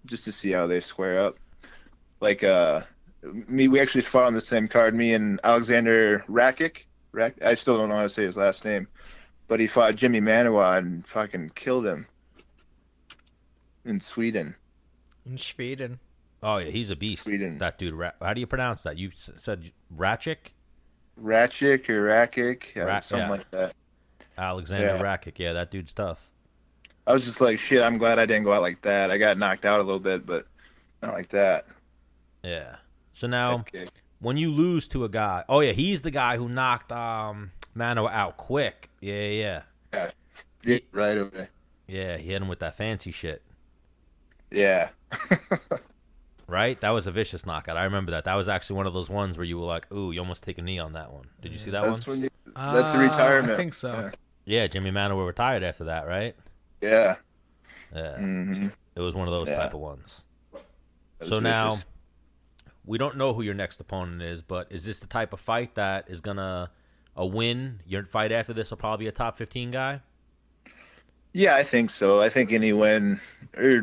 just to see how they square up. Like we actually fought on the same card. Me and Alexander Rakic. I still don't know how to say his last name, but he fought Jimmy Manawa and fucking killed him in Sweden. In Sweden. Oh, yeah, he's a beast. Sweden. That dude. How do you pronounce that? You said Rakic? Rakic or Rakic, something yeah. like that. Alexander Yeah. Rakic. Yeah, that dude's tough. I was just like, shit, I'm glad I didn't go out like that. I got knocked out a little bit, but not like that. Yeah. So now, Okay. when you lose to a guy, oh yeah, he's the guy who knocked Mano out quick. Yeah. Yeah, right away. Yeah, he hit him with that fancy shit. Yeah. Right? That was a vicious knockout. I remember that. That was actually one of those ones where you were like, ooh, you almost take a knee on that one. Did you see that That's one? that's a retirement. I think so. Yeah, Jimmy Mano retired after that, right? Yeah. Yeah. Mm-hmm. It was one of those Yeah. type of ones. So now, we don't know who your next opponent is, but is this the type of fight that is going to a win? Your fight after this will probably be a top 15 guy? Yeah, I think so. I think any win, or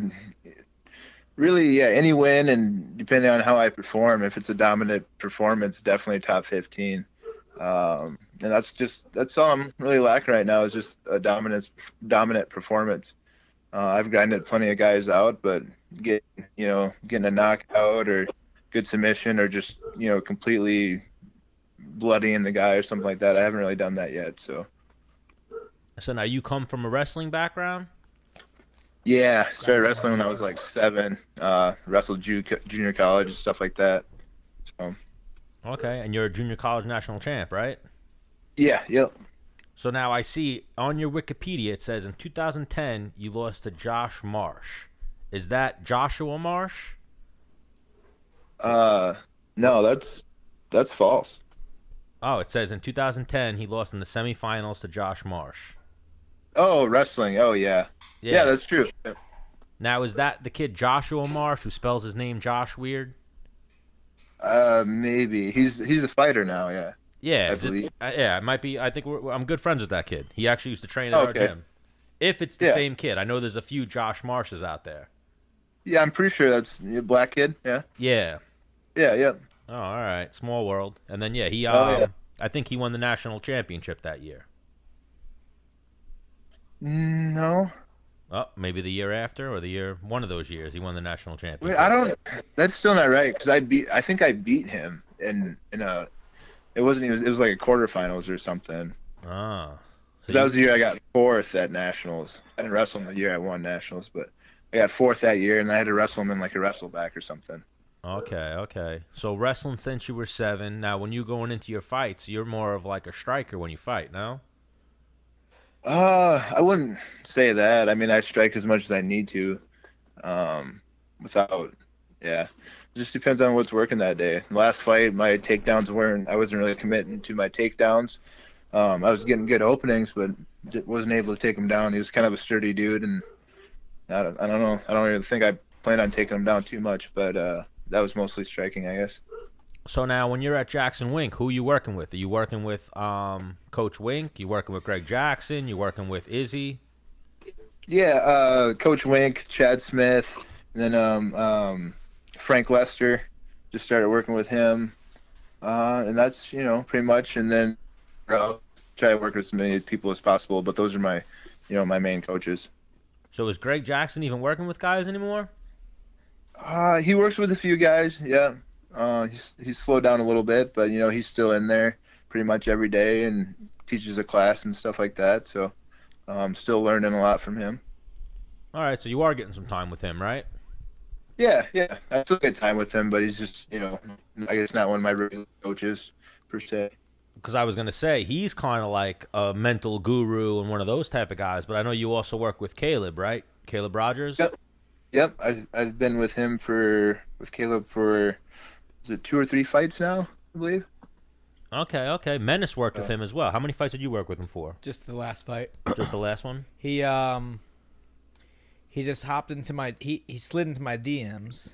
really, yeah, any win, and depending on how I perform, if it's a dominant performance, definitely top 15. And that's all I'm really lacking right now is just a dominant performance. I've grinded plenty of guys out, but getting a knockout or good submission or just completely bloodying the guy or something like that, I haven't really done that yet. So now you come from a wrestling background? yeah, started wrestling when I was like 7. Wrestled junior college and stuff like that. So Okay, and you're a junior college national champ, right? yeah, yep. So now I see on your Wikipedia it says in 2010 you lost to Josh Marsh. Is that Joshua Marsh? No, that's false. Oh, it says in 2010 he lost in the semifinals to Josh Marsh. Oh, wrestling. Oh, yeah. Yeah, that's true. Now, is that the kid Joshua Marsh who spells his name Josh weird? Maybe he's a fighter now. Yeah. Yeah, I believe. Yeah, it might be. I think I'm good friends with that kid. He actually used to train at our Okay. gym. If it's the Yeah. same kid, I know there's a few Josh Marshes out there. Yeah, I'm pretty sure that's a black kid. Yeah. Yeah. Yeah. Yep. Oh, all right. Small world. And then yeah, he Oh, yeah. I think he won the national championship that year. No. Oh, maybe the year after or one of those years he won the national Wait, championship. I don't. That's still not right because I think I beat him in a. It wasn't even. It was like a quarterfinals or something. Ah. 'Cause that was the year I got fourth at nationals. I didn't wrestle him the year I won nationals, but I got fourth that year, and I had to wrestle him in like a wrestle back or something. Okay. So wrestling since you were 7. Now, when you going into your fights, you're more of like a striker when you fight, no? I wouldn't say that. I mean, I strike as much as I need to, without, yeah. It just depends on what's working that day. Last fight, my takedowns weren't. I wasn't really committing to my takedowns. I was getting good openings, but wasn't able to take him down. He was kind of a sturdy dude, and I don't know. I don't really think I planned on taking him down too much, but that was mostly striking, I guess. So now, when you're at Jackson Wink, who are you working with? Are you working with Coach Wink? You working with Greg Jackson? You working with Izzy? Yeah, Coach Wink, Chad Smith, and then Frank Lester. Just started working with him, and that's pretty much. And then I'll try to work with as many people as possible. But those are my main coaches. So is Greg Jackson even working with guys anymore? He works with a few guys. Yeah. He's slowed down a little bit, but he's still in there pretty much every day and teaches a class and stuff like that. So I'm still learning a lot from him. All right, so you are getting some time with him, right? Yeah. I still get time with him, but he's just I guess not one of my regular coaches per se. Because I was going to say, he's kind of like a mental guru and one of those type of guys, but I know you also work with Caleb, right? Caleb Rogers? Yep. I've been with Caleb for, is it 2 or 3 fights now, I believe? Okay. Menace worked with him as well. How many fights did you work with him for? Just the last fight. Just the last one? He just hopped into he slid into my DMs.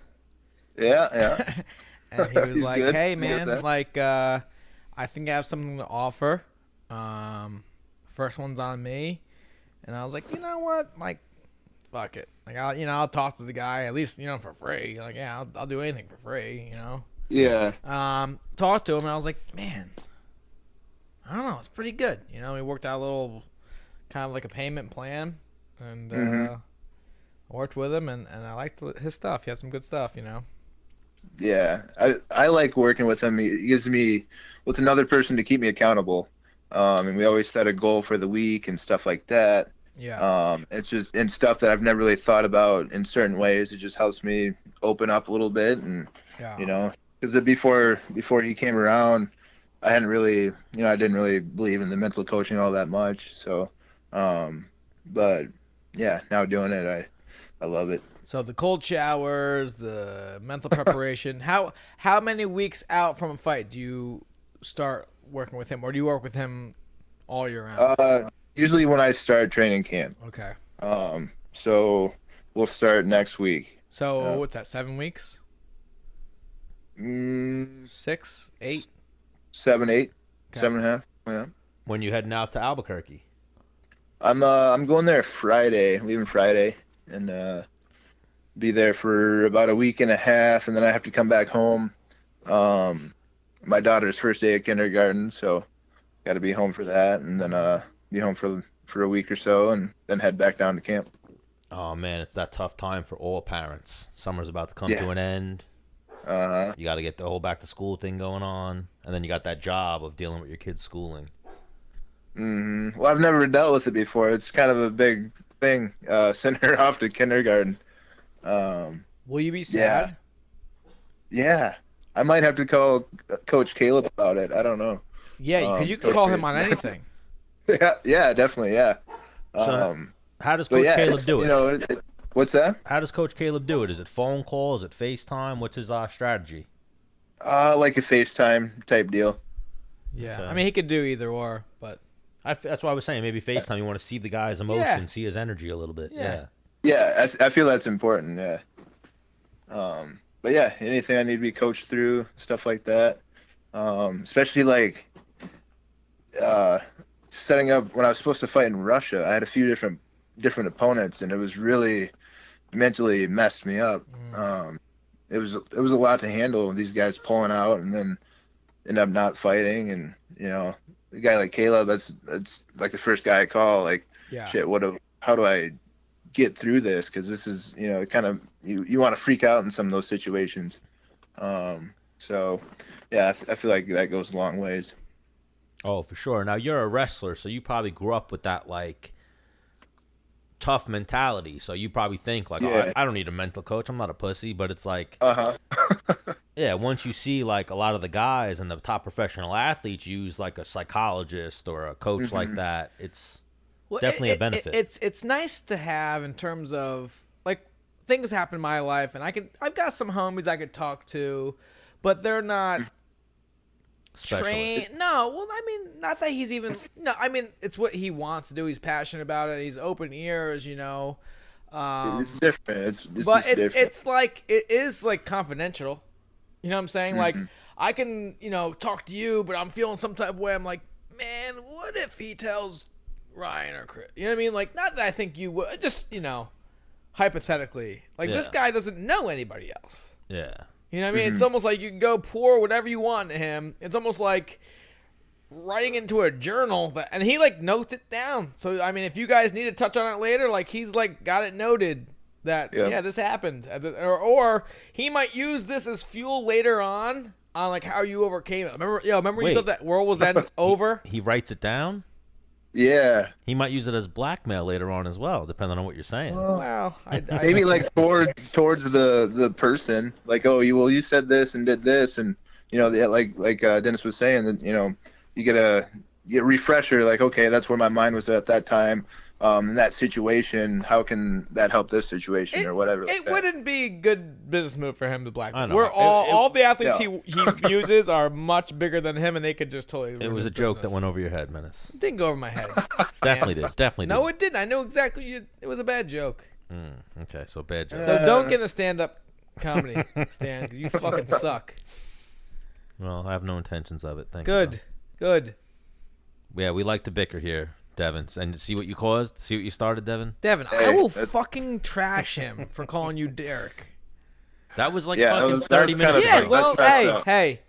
Yeah. And he was He's like, good. "Hey He's good man, at that. like I think I have something to offer. First one's on me." And I was like, "You know what? Like fuck it. Like I'll talk to the guy at least, for free. Like, yeah, I'll do anything for free, Yeah. Talked to him and I was like, "Man, I don't know, it's pretty good." We worked out a little kind of like a payment plan and I worked with him and I liked his stuff. He had some good stuff, Yeah. I like working with him. He gives me, well, it's another person to keep me accountable. And we always set a goal for the week and stuff like that. Yeah. It's just and stuff that I've never really thought about in certain ways. It just helps me open up a little bit, and Yeah. because before he came around, I hadn't really, I didn't really believe in the mental coaching all that much. So, but yeah, now doing it, I love it. So the cold showers, the mental preparation. How many weeks out from a fight do you start working with him, or do you work with him all year round? Usually when I start training camp. Okay. So we'll start next week. So what's that? 7 weeks? 6, 8? 7, 8, Okay. 7.5. Yeah. When you heading out to Albuquerque? I'm going there Friday, leaving Friday, and be there for about a week and a half, and then I have to come back home. My daughter's first day of kindergarten, so got to be home for that, and then be home for a week or so, and then head back down to camp. Oh, man, it's that tough time for all parents. Summer's about to come Yeah. to an end. You got to get the whole back to school thing going on, and then you got that job of dealing with your kids' schooling. Well, I've never dealt with it before. It's kind of a big thing, sending her off to kindergarten. Will you be sad? Yeah. I might have to call Coach Caleb about it. I don't know. Yeah, because you can call him on anything. Yeah, definitely, yeah. So how does But Coach yeah, Caleb do it? What's that? How does Coach Caleb do it? Is it phone call? Is it FaceTime? What's his strategy? Like a FaceTime type deal. Yeah. Okay. I mean, he could do either or, but That's why I was saying maybe FaceTime. You want to see the guy's emotion, see his energy a little bit. Yeah. Yeah, I feel that's important, yeah. But yeah, anything I need to be coached through, stuff like that. Especially like setting up when I was supposed to fight in Russia. I had a few different opponents, and it was really mentally messed me up. It was a lot to handle with these guys pulling out and then end up not fighting. And a guy like Caleb, that's like the first guy I call. Like Yeah. shit, how do I get through this? Because this is, kind of, you want to freak out in some of those situations. So yeah, I feel like that goes a long ways. Oh, for sure. Now you're a wrestler, so you probably grew up with that like tough mentality. So you probably think like, Yeah. I don't need a mental coach. I'm not a pussy. But it's like, yeah, once you see like a lot of the guys and the top professional athletes use like a psychologist or a coach like that, it's definitely a benefit. It's nice to have in terms of like things happen in my life, and I've got some homies I could talk to, but they're not trained. No, well, I mean, not that he's even. No, I mean, it's what he wants to do. He's passionate about it. He's open ears, It's different. It's different. different. It's like it is like confidential. You know what I'm saying? Like I can, talk to you, but I'm feeling some type of way. I'm like, man, what if he tells Ryan or Chris? You know what I mean? Like, not that I think you would. Just hypothetically, like this guy doesn't know anybody else. Yeah. You know what I mean? It's almost like you can go pour whatever you want to him. It's almost like writing into a journal and he like notes it down. So I mean, if you guys need to touch on it later, like he's like got it noted that this happened, or he might use this as fuel later on like how you overcame it. Remember you thought that world was then over? He writes it down. Yeah. He might use it as blackmail later on as well, depending on what you're saying. Well, maybe like towards the person, like, oh, you said this and did this, and like Dennis was saying, that you get a refresher, like, okay, that's where my mind was at that time. In that situation, how can that help this situation or whatever? It wouldn't be a good business move for him to blackmail. I know. We're all the athletes he uses are much bigger than him, and they could just totally. It was a joke that went over your head, Menace. It didn't go over my head. Definitely did. Definitely did. No, it didn't. I know exactly. It was a bad joke. Okay, so bad joke. So don't get into stand-up comedy, Stan. 'Cause you fucking suck. Well, I have no intentions of it. Thank you. Good. Yeah, we like to bicker here, Devin. And see what you caused? See what you started, Devin? Devin, I will fucking trash him for calling you Derek. That was like Yeah, fucking that 30 was minutes kind of ago. Well, hey.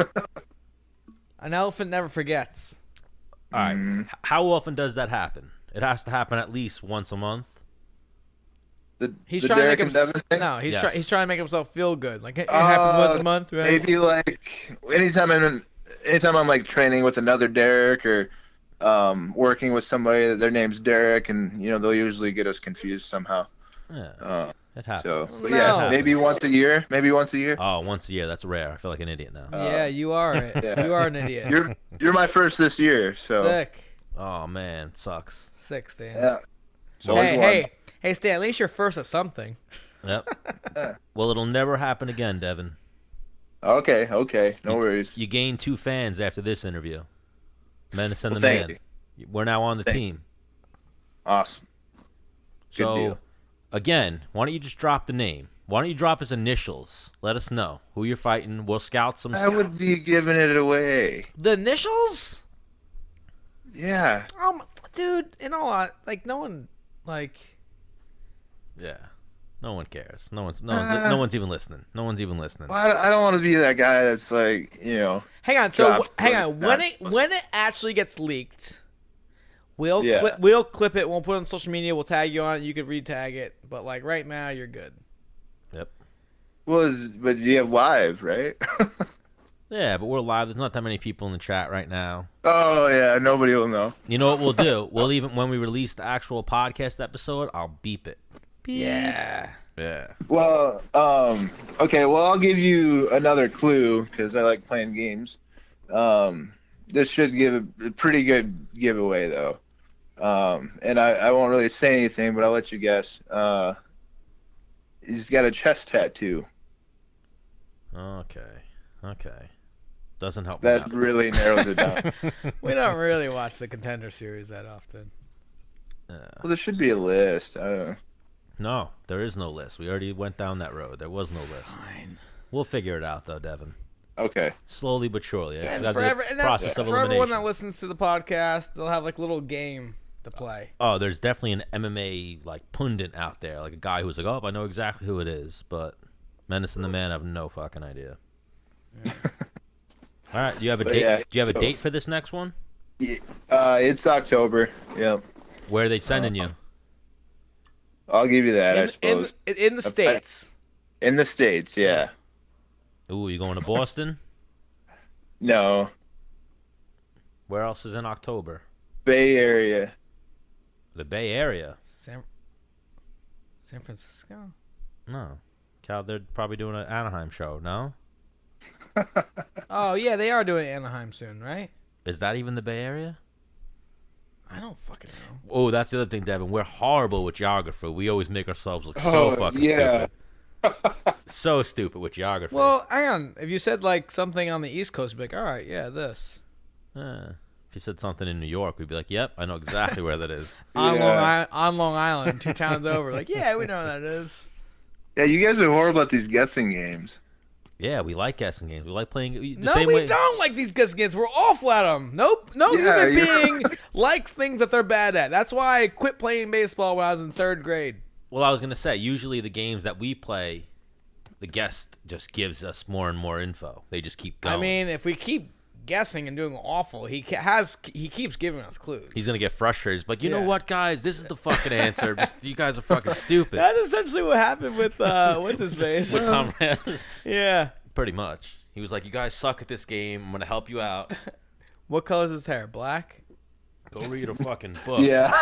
An elephant never forgets. All right. How often does that happen? It has to happen at least once a month. He's the trying Derek to and make Devin thing? No, he's Yes. he's trying to make himself feel good. Like it happens once a month, right? Maybe like anytime I'm like training with another Derek or working with somebody that their name's Derek, and they'll usually get us confused somehow. Yeah. It happens. So, but No. yeah, maybe once a year. Oh, once a year. That's rare. I feel like an idiot now. Yeah, you are. Yeah. You are an idiot. You're my first this year, so Sick. Oh, man. Sucks. Sick, Stan. yeah. So Hey, Stan. At least you're first at something. Yep. Yeah. Well, it'll never happen again, Devin. Okay, no worries. You gained 2 fans after this interview. Menace and the Thank Man. We're now on the team. Awesome. Good So, deal. again, why don't you just drop the name? Why don't you drop his initials? Let us know who you're fighting. We'll scout some. I would be giving it away. The initials? Yeah. Dude, like no one, like. Yeah. No one cares. No one's even listening. No one's even listening. Well, I don't want to be that guy that's like, Hang on. So dropped hang on. for When it actually gets leaked, we'll Yeah. we'll clip it. We'll put it on social media. We'll tag you on it. You can re-tag it. But like right now, you're good. Yep. but you have live, right? Yeah, but we're live. There's not that many people in the chat right now. Oh yeah, nobody will know. You know what we'll do? We'll even when we release the actual podcast episode, I'll beep it. Beep. Yeah. Yeah. Well, okay. Well, I'll give you another clue because I like playing games. This should give a pretty good giveaway though. And I won't really say anything, but I'll let you guess. He's got a chest tattoo. Okay. Doesn't help. That me out. really narrows it down. We don't really watch the Contender Series that often. Well, there should be a list. I don't know. No, there is no list. We already went down that road. There was no list. Fine. We'll figure it out though, Devin. Okay. Slowly but surely. It's And got for, the every, and process that, of for everyone elimination. that listens to the podcast, they'll have like a little game to play. Oh, there's definitely an MMA like pundit out there, like a guy who's like, "Oh, I know exactly who it is," but Menace and the Man have no fucking idea. Yeah. All right, do you have a But date? yeah, Do you have a so- date for this next one? Yeah, it's October. Yeah. Where are they sending you? I'll give you that, I suppose. In the States. In the States, yeah. Ooh, you going to Boston? No. Where else is in October? Bay Area. The Bay Area? San Francisco? No. Cal, they're probably doing an Anaheim show, no? Oh, yeah, they are doing Anaheim soon, right? Is that even the Bay Area? I don't fucking know. Oh, that's the other thing, Devin. We're horrible with geography. We always make ourselves look so fucking stupid. So stupid with geography. Well, hang on. If you said like something on the East Coast, you'd be like, all right, yeah, this. If you said something in New York, we'd be like, yep, I know exactly where that is. On Long Island, 2 towns over. Like, yeah, we know where that is. Yeah, you guys are horrible at these guessing games. Yeah, we like guessing games. We like playing the same way. Don't like these guessing games. We're awful at them. Nope. No human being likes things that they're bad at. That's why I quit playing baseball when I was in 3rd grade. Well, I was going to say, usually the games that we play, the guest just gives us more and more info. They just keep going. I mean, if we keep guessing and doing awful, he keeps giving us clues. He's going to get frustrated. But you know what, guys? This is the fucking answer. You guys are fucking stupid. That's essentially what happened with, what's his face? With Tom Rance. Yeah. Pretty much. He was like, you guys suck at this game. I'm going to help you out. What color is his hair? Black? Go read a fucking book. Yeah.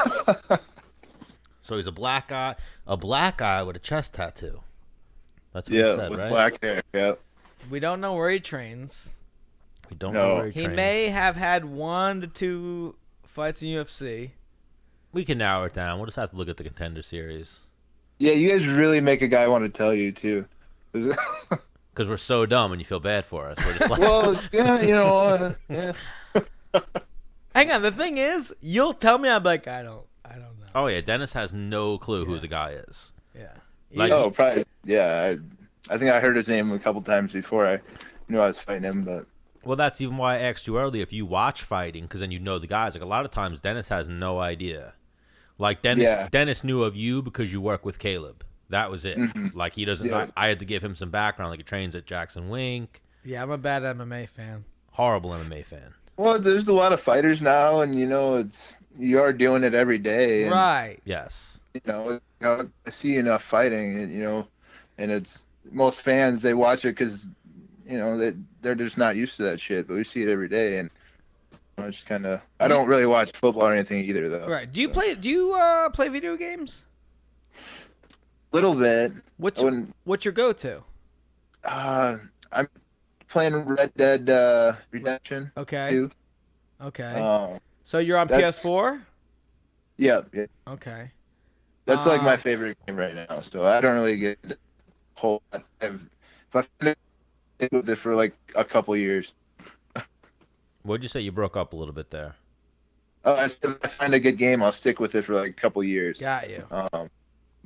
So he's a black guy with a chest tattoo. That's what he said, with right? Black hair, yeah. We don't know where he trains. We don't know where he He trains. may have had 1 to 2 fights in UFC. We can narrow it down. We'll just have to look at the Contender Series. Yeah, you guys really make a guy want to tell you, too. Because we're so dumb and you feel bad for us. We're just like... Well, yeah, you know, yeah. Hang on, the thing is, you'll tell me, I'm like, I don't know. Oh, yeah, Dennis has no clue who the guy is. Yeah. Like, Probably, yeah. I think I heard his name a couple times before I knew I was fighting him, but... Well, that's even why I asked you earlier if you watch fighting, because then you know the guys. Like, a lot of times, Dennis has no idea. Like, Dennis knew of you because you work with Caleb. That was it. Mm-hmm. Like, he doesn't... Yeah. I had to give him some background. Like, he trains at Jackson Wink. Yeah, I'm a bad MMA fan. Horrible MMA fan. Well, there's a lot of fighters now, and, you know, you are doing it every day. And, Right. Yes. You know, I see enough fighting, you know, and it's... Most fans, they watch it because, you know, they're just not used to that shit, but we see it every day, and it's just kind of... I don't really watch football or anything either, though. Right. Do you play video games? Little bit. What's your go-to? I'm playing Red Dead Redemption. Okay. 2. Okay. So you're on that's- PS4? Yeah. Okay. That's like my favorite game right now. So I don't really get whole. If I find it with it for like a couple years. What'd you say? You broke up a little bit there. Oh, if I find a good game, I'll stick with it for like a couple years. Got you.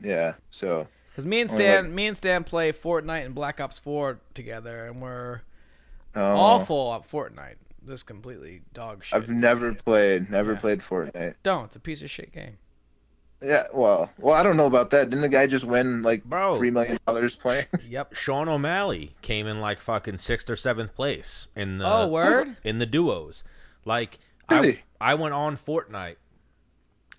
Yeah. So. Because me and Stan play Fortnite and Black Ops 4 together, and we're awful at Fortnite. Just completely dog shit. I've never played Fortnite. Don't. It's a piece of shit game. Yeah, well, I don't know about that. Didn't the guy just win like $3 million playing? Yep. Sean O'Malley came in like fucking 6th or 7th place in the word? In the duos. Like Really? I went on Fortnite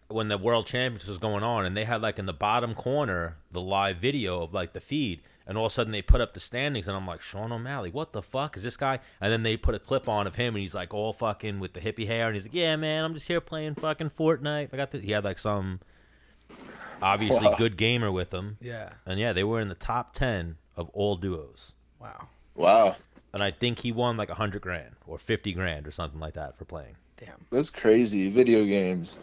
when the World Championships was going on, and they had like in the bottom corner the live video of like the feed, and all of a sudden they put up the standings, and I'm like, Sean O'Malley, what the fuck is this guy? And then they put a clip on of him, and he's like all fucking with the hippie hair, and he's like, yeah man, I'm just here playing fucking Fortnite. He had like some obviously good gamer with him. Yeah. And yeah, they were in the top 10 of all duos. Wow. And I think he won like $100,000 or $50,000 or something like that for playing. Damn. That's crazy. Video games.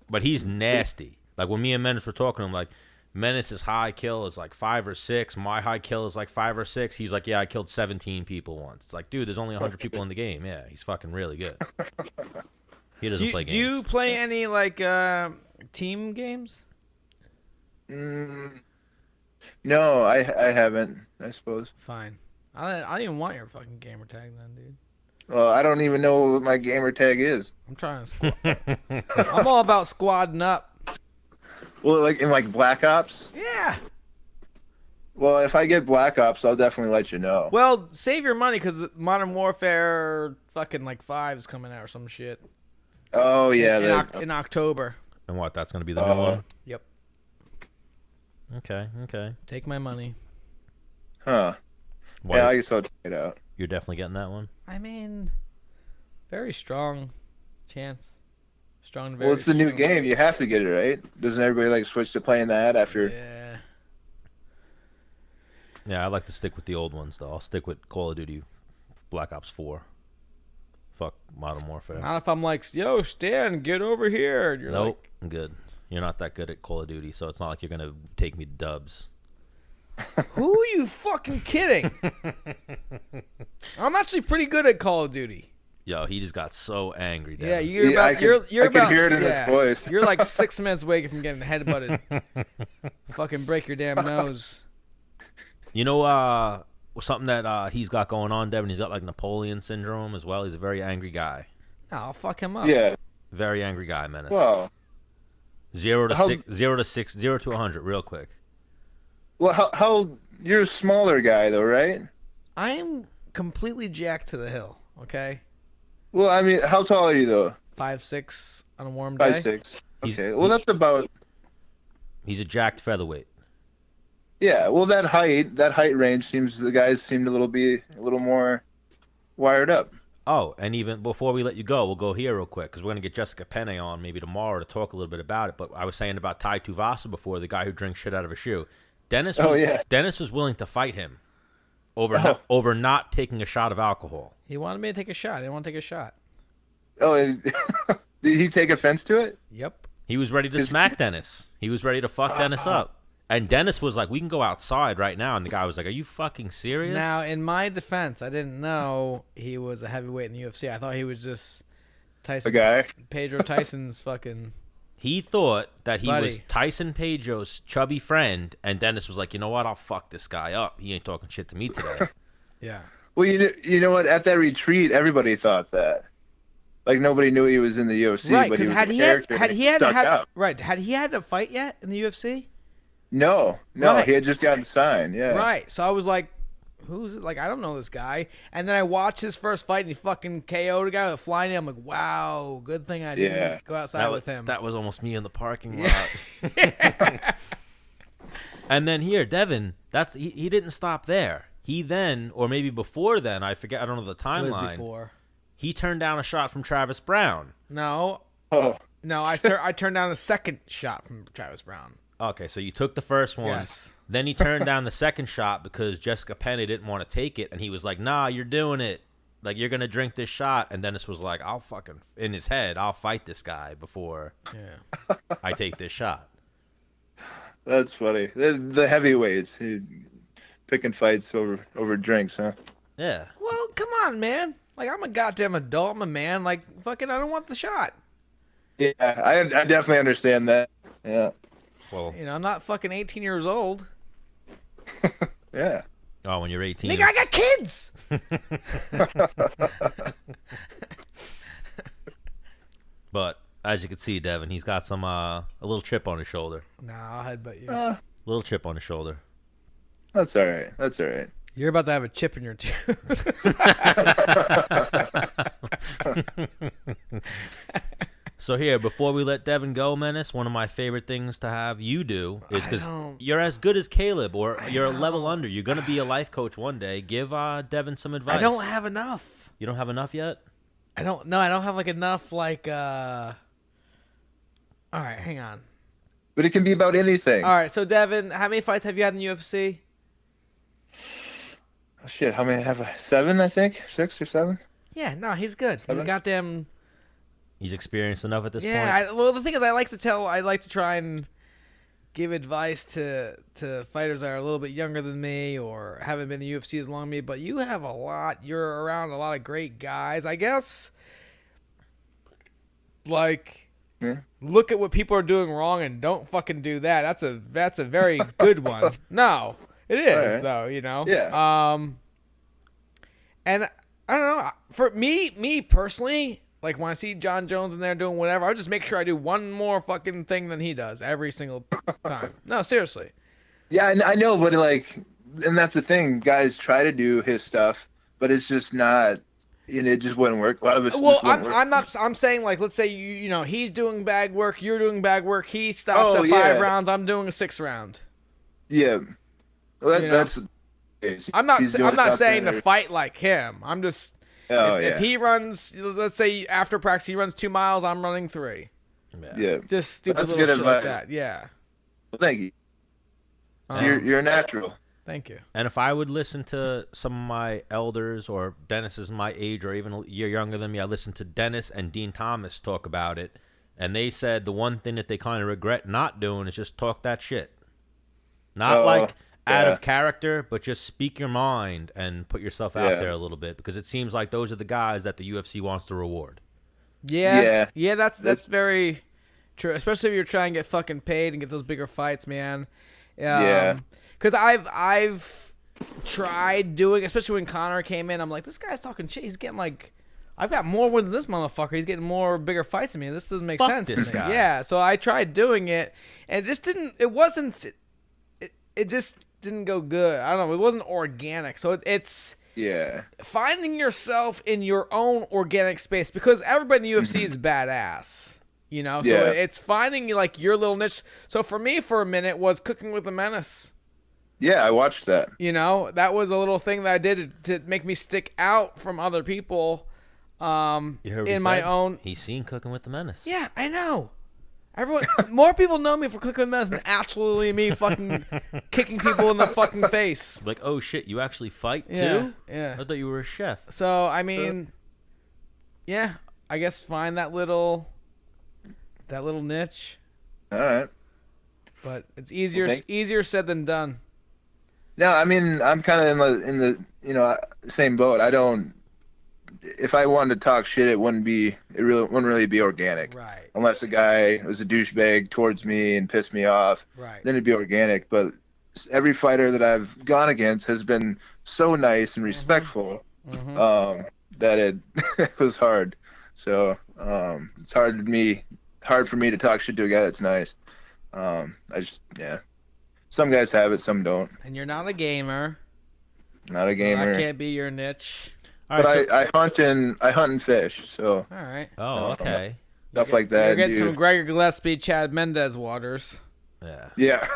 But he's nasty. Like when me and Menace were talking to him, like Menace's high kill is like 5 or 6. My high kill is like 5 or 6. He's like, yeah, I killed 17 people once. It's like, dude, there's only 100 people in the game. Yeah, he's fucking really good. He doesn't play games. Do you play any like team games? No, I haven't, I suppose. Fine. I don't even want your fucking gamer tag then, dude. Well, I don't even know what my gamer tag is. I'm trying to squad. I'm all about squadding up. Well, like in like Black Ops? Yeah. Well, if I get Black Ops, I'll definitely let you know. Well, save your money because Modern Warfare fucking like 5 is coming out or some shit. Oh, yeah. In October. And what? That's going to be the new one? Yep. Okay. Take my money. Huh. Why? Yeah, I guess I'll check it out. You're definitely getting that one? I mean, very strong chance. Strong. Well, it's the new game. You have to get it, right? Doesn't everybody like switch to playing that after? Yeah. Yeah, I like to stick with the old ones, though. I'll stick with Call of Duty Black Ops 4. Fuck Modern Warfare. Not if I'm like, yo, Stan, get over here. And you're Nope, I'm good. You're not that good at Call of Duty, so it's not like you're going to take me to dubs. Who are you fucking kidding? I'm actually pretty good at Call of Duty. Yo, he just got so angry. Devin. Yeah, you're about. You're I about. can hear it in his voice. You're like 6 minutes away from getting headbutted. Fucking break your damn nose. You know, something that he's got going on, Devin. He's got like Napoleon syndrome as well. He's a very angry guy. No, I'll fuck him up. Yeah. Very angry guy, Menace. Well. 0 to 100, real quick. Well, how you're a smaller guy though, right? I'm completely jacked to the hill. Okay. Well, I mean, how tall are you though? 5'6" on a warm day. 5'6". Okay. Well, that's about. He's a jacked featherweight. Yeah. Well, that height range the guys seem to be a little more wired up. Oh, and even before we let you go, we'll go here real quick because we're going to get Jessica Penne on maybe tomorrow to talk a little bit about it. But I was saying about Tai Tuivasa before, the guy who drinks shit out of a shoe. Dennis was willing to fight him over not taking a shot of alcohol. He wanted me to take a shot. I didn't want to take a shot. Oh, and did he take offense to it? Yep. He was ready to smack Dennis. He was ready to fuck Dennis up. And Dennis was like, we can go outside right now. And the guy was like, are you fucking serious? Now, in my defense, I didn't know he was a heavyweight in the UFC. I thought he was just Tyson. A guy? Pedro Tyson's fucking... He thought that he buddy. was Tyson Pedro's chubby friend. And Dennis was like, you know what? I'll fuck this guy up. He ain't talking shit to me today. Yeah. Well, you know what? At that retreat, everybody thought that. Like, nobody knew he was in the UFC. Right, because had he had a fight yet in the UFC? No, Right. he had just gotten signed. Yeah. Right. So I was like, who's it? Like, I don't know this guy. And then I watched his first fight and he fucking KO'd a guy with a flying knee. I'm like, wow, good thing I didn't go outside with him. That was almost me in the parking lot. And then here, Devin, he didn't stop there. He then, or maybe before then, I forget, I don't know the timeline. It was before. He turned down a shot from Travis Brown. No. Oh. No, I turned down a second shot from Travis Brown. Okay, so you took the first one. Yes. Then he turned down the second shot because Jessica Penne didn't want to take it, and he was like, nah, you're doing it. Like, you're going to drink this shot. And Dennis was like, in his head, I'll fight this guy before I take this shot. That's funny. The heavyweights picking fights over drinks, huh? Yeah. Well, come on, man. Like, I'm a goddamn adult. I'm a man. Like, fucking, I don't want the shot. Yeah, I definitely understand that. Yeah. Well, You know, I'm not fucking 18 years old. Yeah. oh, when you're 18. Nigga, I got kids. But as you can see, Devin, he's got some a little chip on his shoulder. No, I'll headbutt you. Little chip on his shoulder. That's all right. That's all right. You're about to have a chip in your tooth. So here, before we let Devin go, Menace, one of my favorite things to have you do is because you're as good as Caleb, or you're a level under. You're gonna be a life coach one day. Give Devin some advice. I don't have enough. You don't have enough yet? I don't have like enough like all right, hang on. But it can be about anything. All right, so Devin, how many fights have you had in the UFC? Oh, shit, how many have I? 7, I think? 6 or 7? Yeah, no, he's good. He's a 7? goddamn He's experienced enough at this point. well, the thing is, I like to try and give advice to fighters that are a little bit younger than me or haven't been in the UFC as long as me. But you're around a lot of great guys, I guess. Like, look at what people are doing wrong and don't fucking do that. That's a very good one. No, it is right. though. You know. Yeah. And I don't know. For me personally. Like, when I see Jon Jones in there doing whatever, I'll just make sure I do one more fucking thing than he does every single time. No, seriously. Yeah, I know, but like, and that's the thing. Guys try to do his stuff, but it's just not it just wouldn't work. A lot of us Well, just wouldn't work. I'm saying, like, let's say you know he's doing bag work, you're doing bag work. He stops at 5 rounds. I'm doing a 6 round. Yeah, well, You know? that's. I'm not saying to fight like him. I'm just if he runs, let's say after practice he runs 2 miles, I'm running 3. Yeah, Just stupid that's little good shit like advice. that. Yeah. Well, thank you. You're natural. Thank you. And if I would listen to some of my elders, or Dennis is my age or even a year younger than me, I listened to Dennis and Dean Thomas talk about it, and they said the one thing that they kind of regret not doing is just talk that shit. Not out of character, but just speak your mind and put yourself out there a little bit, because it seems like those are the guys that the UFC wants to reward. Yeah, that's very true. Especially if you're trying to get fucking paid and get those bigger fights, man. Because I've tried doing, especially when Connor came in, I'm like, this guy's talking shit. He's getting like, I've got more wins than this motherfucker. He's getting more bigger fights than me. This doesn't make sense. This to me. guy. Yeah, so I tried doing it, and it just didn't. It just didn't go good. I don't know. It wasn't organic. So it's finding yourself in your own organic space, because everybody in the UFC is badass. You know, so it's finding like your little niche. So for me, for a minute, was cooking with the Menace. Yeah, I watched that. You know, that was a little thing that I did to make me stick out from other people. In my own. He's seen Cooking with the Menace. Yeah, I know. Everyone, more people know me for Cooking with the Menace than actually me fucking kicking people in the fucking face. Like, oh shit, you actually fight too? Yeah. I thought you were a chef. So I mean, I guess find that little niche. All right. But it's easier said than done. No, I mean, I'm kind of in the same boat. I don't. If I wanted to talk shit, it wouldn't really be organic. Right. Unless a guy was a douchebag towards me and pissed me off. Right. Then it'd be organic. But every fighter that I've gone against has been so nice and respectful that it was hard. So it's hard for me to talk shit to a guy that's nice. Some guys have it, some don't. And you're not a gamer. Not a gamer. That can't be your niche. But I hunt and fish, so. All right. Oh, okay. Stuff like that. You're getting some Gregor Gillespie, Chad Mendez waters. Yeah. Yeah.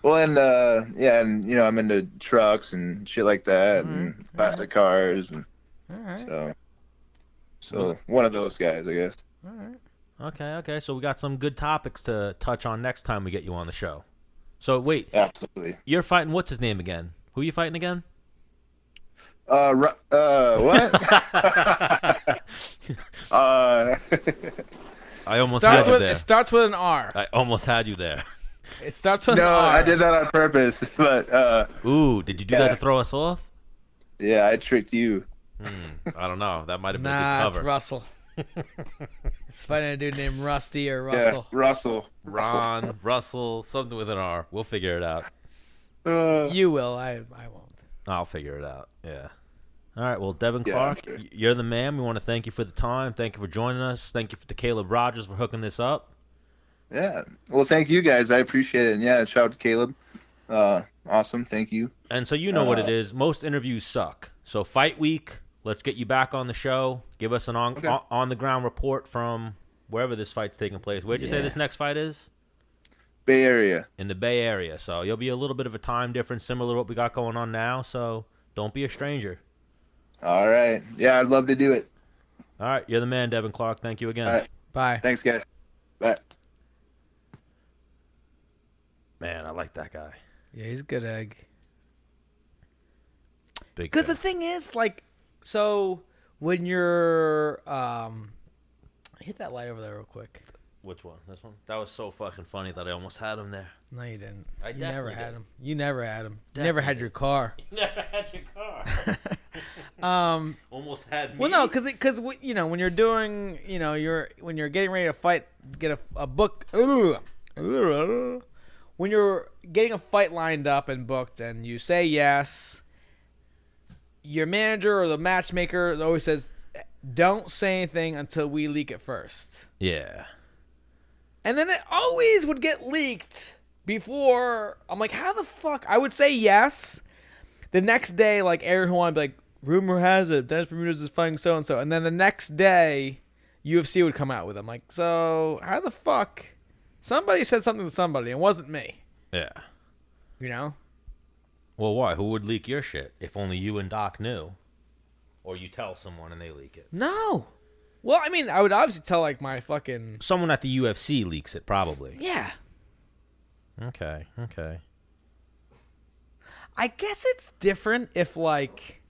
Well, and I'm into trucks and shit like that, and classic cars, and all right. So one of those guys, I guess. All right. Okay. So we got some good topics to touch on next time we get you on the show. So wait. Absolutely. You're fighting, what's his name again? Who are you fighting again? What? I almost had you there. It starts with an R. I almost had you there. It starts with No, an R. I did that on purpose, but Ooh, did you do that to throw us off? Yeah, I tricked you. I don't know. That might have been a Nah, good it's cover. Russell. It's fighting a dude named Rusty or Russell. Yeah, Russell. Ron, Russell, something with an R. We'll figure it out. You will. I won't. I'll figure it out. Yeah. All right. Well, Devin Yeah, Clark, sure. you're the man. We want to thank you for the time. Thank you for joining us. Thank you to Caleb Rogers for hooking this up. Yeah. Well, thank you guys. I appreciate it. And yeah, shout out to Caleb. Awesome. Thank you. And so you know what it is. Most interviews suck. So fight week, let's get you back on the show. Give us an on the ground report from wherever this fight's taking place. Where'd you say this next fight is? Bay Area. In the Bay Area. So you'll be a little bit of a time difference similar to what we got going on now. So don't be a stranger. All right. Yeah, I'd love to do it. All right. You're the man, Devin Clark. Thank you again. All right. Bye. Thanks, guys. Bye. Man, I like that guy. Yeah, he's a good egg. Big Because guy. the thing is, like, so when you're hit that light over there real quick. Which one? This one? That was so fucking funny that I almost had him there. No, you didn't. I You never definitely had did. him. You never had him. You never had your car. You never had your car. Almost had me. Well, no, because you know when you're doing, you know, when you're getting ready to fight, get a book. When you're getting a fight lined up and booked, and you say yes, your manager or the matchmaker always says, "Don't say anything until we leak it first." Yeah. And then it always would get leaked before. I'm like, how the fuck? I would say yes. The next day, like, everyone would be like, rumor has it Dennis Bermudez is fighting so and so, and then the next day, UFC would come out with them. Like, so how the fuck? Somebody said something to somebody, and it wasn't me. Yeah. You know? Well, why? Who would leak your shit if only you and Doc knew? Or you tell someone and they leak it? No. Well, I mean, I would obviously tell, like, my fucking... Someone at the UFC leaks it, probably. Yeah. Okay. I guess it's different if, like,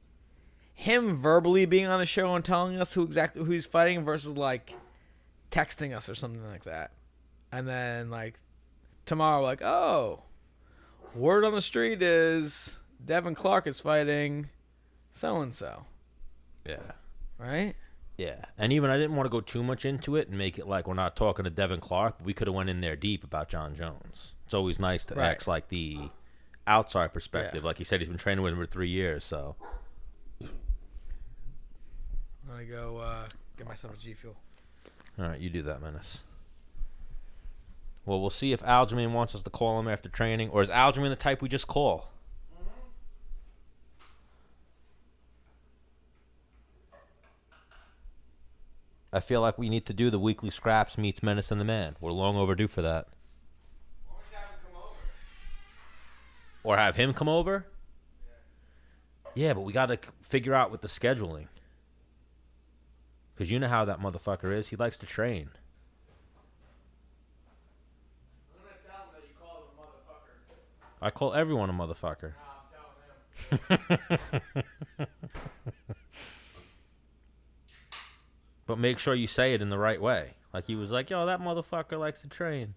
him verbally being on the show and telling us who he's fighting versus, like, texting us or something like that. And then, like, tomorrow, like, oh, word on the street is Devin Clark is fighting so-and-so. Yeah. Right? Yeah. And even I didn't want to go too much into it and make it like we're not talking to Devin Clark, but we could have went in there deep about Jon Jones. It's always nice to ask, like, the outside perspective. Yeah. Like he said, he's been training with him for 3 years, so. I'm going to go get myself a G Fuel. All right, you do that, Menace. Well, we'll see if Aljamain wants us to call him after training, or is Aljamain the type we just call? I feel like we need to do the weekly Scraps meets Menace and the Man. We're long overdue for that. Or have him come over? Yeah, but we got to figure out with the scheduling. Because you know how that motherfucker is. He likes to train. I'm going to tell him that you called him a motherfucker. I call everyone a motherfucker. No, I'm telling him. But make sure you say it in the right way. Like he was like, yo, that motherfucker likes to train.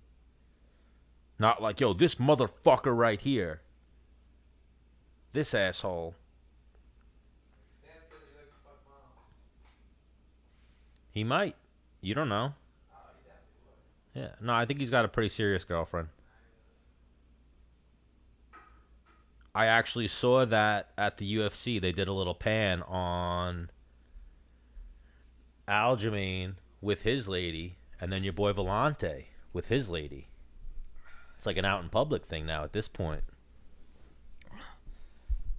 Not like, yo, this motherfucker right here. This asshole. Stan says you like to fuck moms. He might. You don't know. Oh, he definitely would. Yeah. No, I think he's got a pretty serious girlfriend. I actually saw that at the UFC. They did a little pan on Aljamain with his lady, and then your boy Vellante with his lady. It's like an out in public thing now at this point.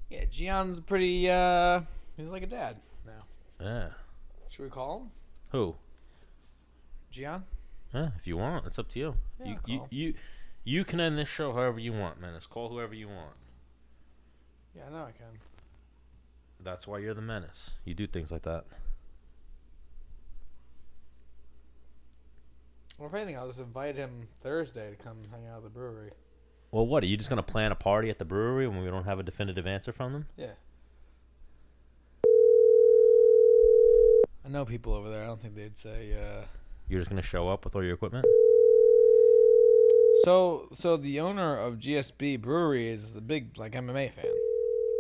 Yeah, Gion's pretty, he's like a dad now. Yeah. Should we call him? Who? Gian? Yeah, if you want. It's up to you. Yeah, You can end this show however you want, Menace. Call whoever you want. Yeah, I know I can. That's why you're the Menace. You do things like that. Well, if anything, I'll just invite him Thursday to come hang out at the brewery. Well, what? Are you just going to plan a party at the brewery when we don't have a definitive answer from them? Yeah. I know people over there. I don't think they'd say, You're just going to show up with all your equipment? So the owner of GSB Brewery is a big, like, MMA fan.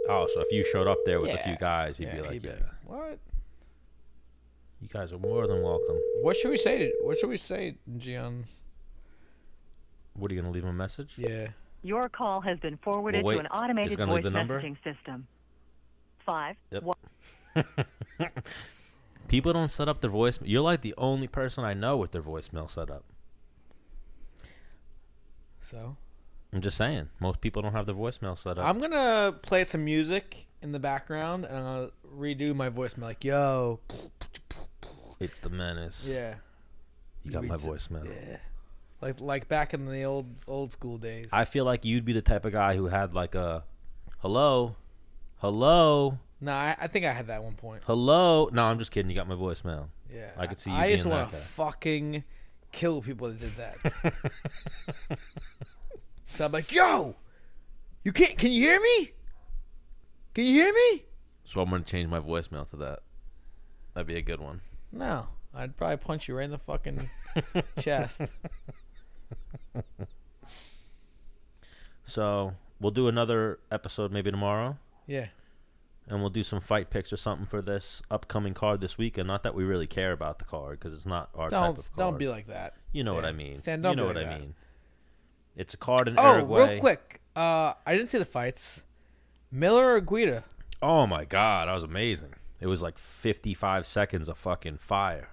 Oh, so if you showed up there with a few guys, he'd be like, what? You guys are more than welcome. What should we say in Gion's? What, are you going to leave him a message? Yeah. Your call has been forwarded to an automated voice messaging system. 5. Yep. People don't set up their voice. You're like the only person I know with their voicemail set up. So? I'm just saying. Most people don't have their voicemail set up. I'm going to play some music in the background, and I'm going to redo my voicemail. Like, yo. It's the Menace. Yeah. You got my voicemail. Yeah. Like back in the old school days. I feel like you'd be the type of guy who had like a, hello. No, I think I had that at one point. Hello. No, I'm just kidding. You got my voicemail. Yeah. I could see you I used to want to fucking kill people that did that. So I'm like, yo, can you hear me? Can you hear me? So I'm going to change my voicemail to that. That'd be a good one. No, I'd probably punch you right in the fucking chest. So we'll do another episode maybe tomorrow. Yeah. And we'll do some fight picks or something for this upcoming card this weekend. Not that we really care about the card because it's not our type of card. Don't be like that. You know what I mean. Stan, you know what I mean. It's a card in Uruguay. Oh, real quick. I didn't see the fights. Miller or Guida? Oh, my God. That was amazing. It was like 55 seconds of fucking fire.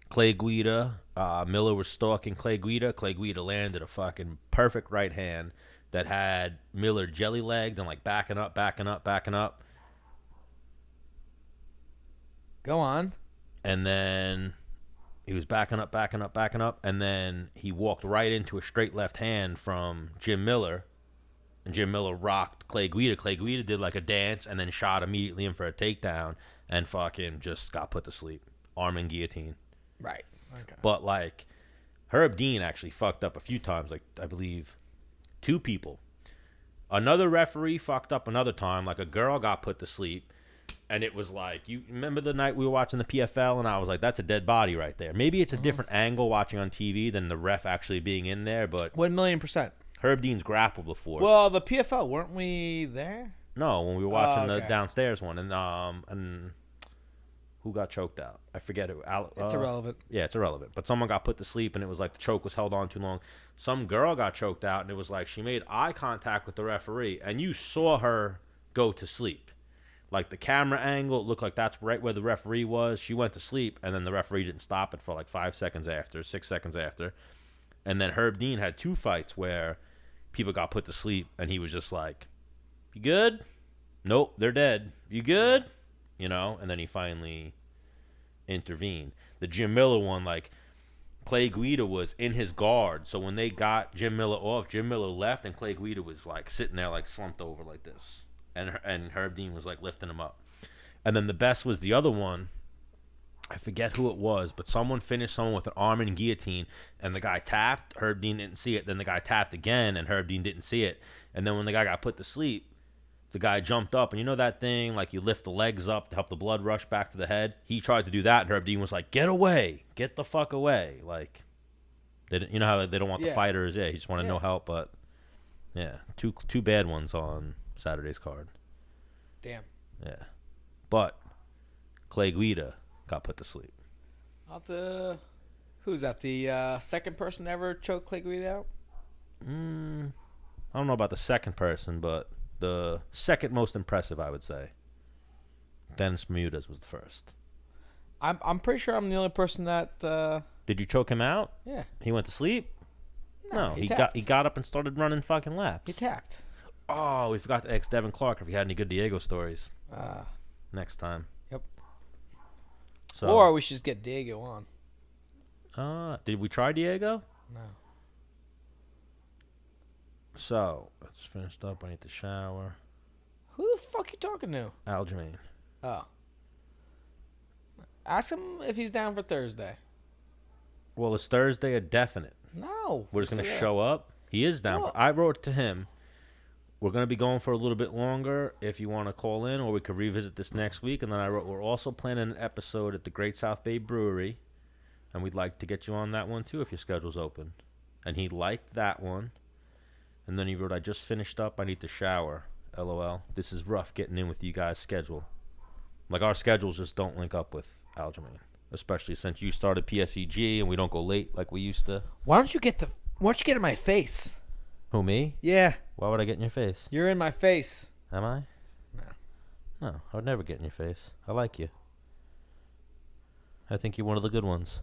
Clay Guida. Miller was stalking Clay Guida. Clay Guida landed a fucking perfect right hand that had Miller jelly-legged and like backing up. Go on. And then he was backing up, and then he walked right into a straight left hand from Jim Miller, and Jim Miller rocked Clay Guida. Clay Guida did like a dance and then shot immediately in for a takedown and fucking just got put to sleep. Arm and guillotine. Right. Okay. But like Herb Dean actually fucked up a few times, like I believe 2 people. Another referee fucked up another time, like a girl got put to sleep. And it was like, you remember the night we were watching the PFL, and I was like, that's a dead body right there. Maybe it's a different angle watching on TV than the ref actually being in there, but 1,000,000%. Herb Dean's grappled before. Well, the PFL, weren't we there? No, when we were watching the downstairs one, and who got choked out? I forget who. It's irrelevant. Yeah, it's irrelevant. But someone got put to sleep, and it was like the choke was held on too long. Some girl got choked out, and it was like she made eye contact with the referee, and you saw her go to sleep. Like the camera angle, it looked like that's right where the referee was. She went to sleep, and then the referee didn't stop it for like 5 seconds after, 6 seconds after. And then Herb Dean had 2 fights where people got put to sleep, and he was just like, you good? Nope, they're dead. You good? You know, and then he finally intervened. The Jim Miller one, like, Clay Guida was in his guard, so when they got Jim Miller off, Jim Miller left, and Clay Guida was, like, sitting there, like, slumped over like this. And Herb Dean was, like, lifting him up. And then the best was the other one. I forget who it was, but someone finished someone with an arm and guillotine, and the guy tapped. Herb Dean didn't see it. Then the guy tapped again, and Herb Dean didn't see it. And then when the guy got put to sleep, the guy jumped up. And you know that thing, like you lift the legs up to help the blood rush back to the head? He tried to do that, and Herb Dean was like, get away. Get the fuck away. Like, you know how they don't want the fighters? Yeah, he just wanted no help. But, yeah, two bad ones on Saturday's card. Damn. Yeah. But Clay Guida got put to sleep. Who's that? The second person to ever choke Clay Guida out? I don't know about the second person, but the second most impressive, I would say. Dennis Bermudez was the first. I'm pretty sure I'm the only person that. Did you choke him out? Yeah. He went to sleep? No, he tapped. got up and started running fucking laps. He tapped. Oh, we forgot to ask Devin Clark if he had any good Diego stories. Next time. Yep. So, or we should just get Diego on. Did we try Diego? No. So, it's finished up. I need to shower. Who the fuck you talking to? Aljamain. Oh. Ask him if he's down for Thursday. Well, is Thursday a definite? No. We're just going to show up? He is down. I wrote to him. We're going to be going for a little bit longer if you want to call in, or we could revisit this next week. And then I wrote, we're also planning an episode at the Great South Bay Brewery, and we'd like to get you on that one too if your schedule's open. And he liked that one. And then he wrote, I just finished up. I need to shower. LOL. This is rough getting in with you guys' schedule. Like, our schedules just don't link up with Aljamain, especially since you started PSEG and we don't go late like we used to. Why don't you get in my face? Who, me? Yeah. Why would I get in your face? You're in my face. Am I? No. No, I would never get in your face. I like you. I think you're one of the good ones.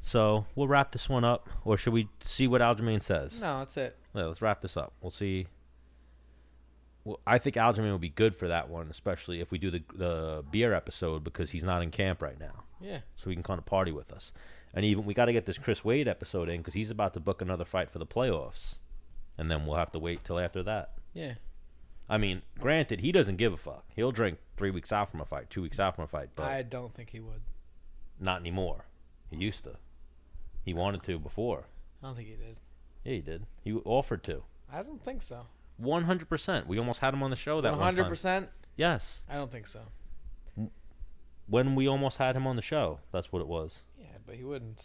So, we'll wrap this one up, or should we see what Aljamain says? No, that's it. Yeah, let's wrap this up. We'll see. Well, I think Aljamain will be good for that one, especially if we do the beer episode, because he's not in camp right now. Yeah. So he can kind of party with us. And even we got to get this Chris Wade episode in, because he's about to book another fight for the playoffs. And then we'll have to wait till after that. Yeah. I mean, granted, he doesn't give a fuck. He'll drink 3 weeks out from a fight, 2 weeks out from a fight. But I don't think he would. Not anymore. He used to. He wanted to before. I don't think he did. Yeah, he did. He offered to. I don't think so. 100%. We almost had him on the show that 100%? Yes. I don't think so. When we almost had him on the show, that's what it was. Yeah, but he wouldn't.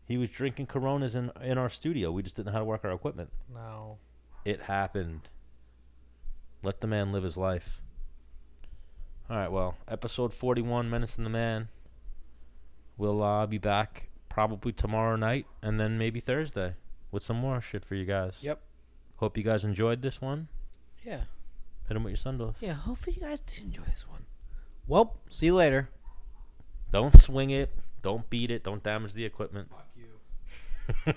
He was drinking Coronas in our studio. We just didn't know how to work our equipment. No. It happened. Let the man live his life. All right, well, episode 41, Menace and the Man. We'll be back probably tomorrow night and then maybe Thursday with some more shit for you guys. Yep. Hope you guys enjoyed this one. Yeah. Hit him with your Sundays. Yeah, hopefully you guys did enjoy this one. Well, see you later. Don't swing it. Don't beat it. Don't damage the equipment. Fuck you.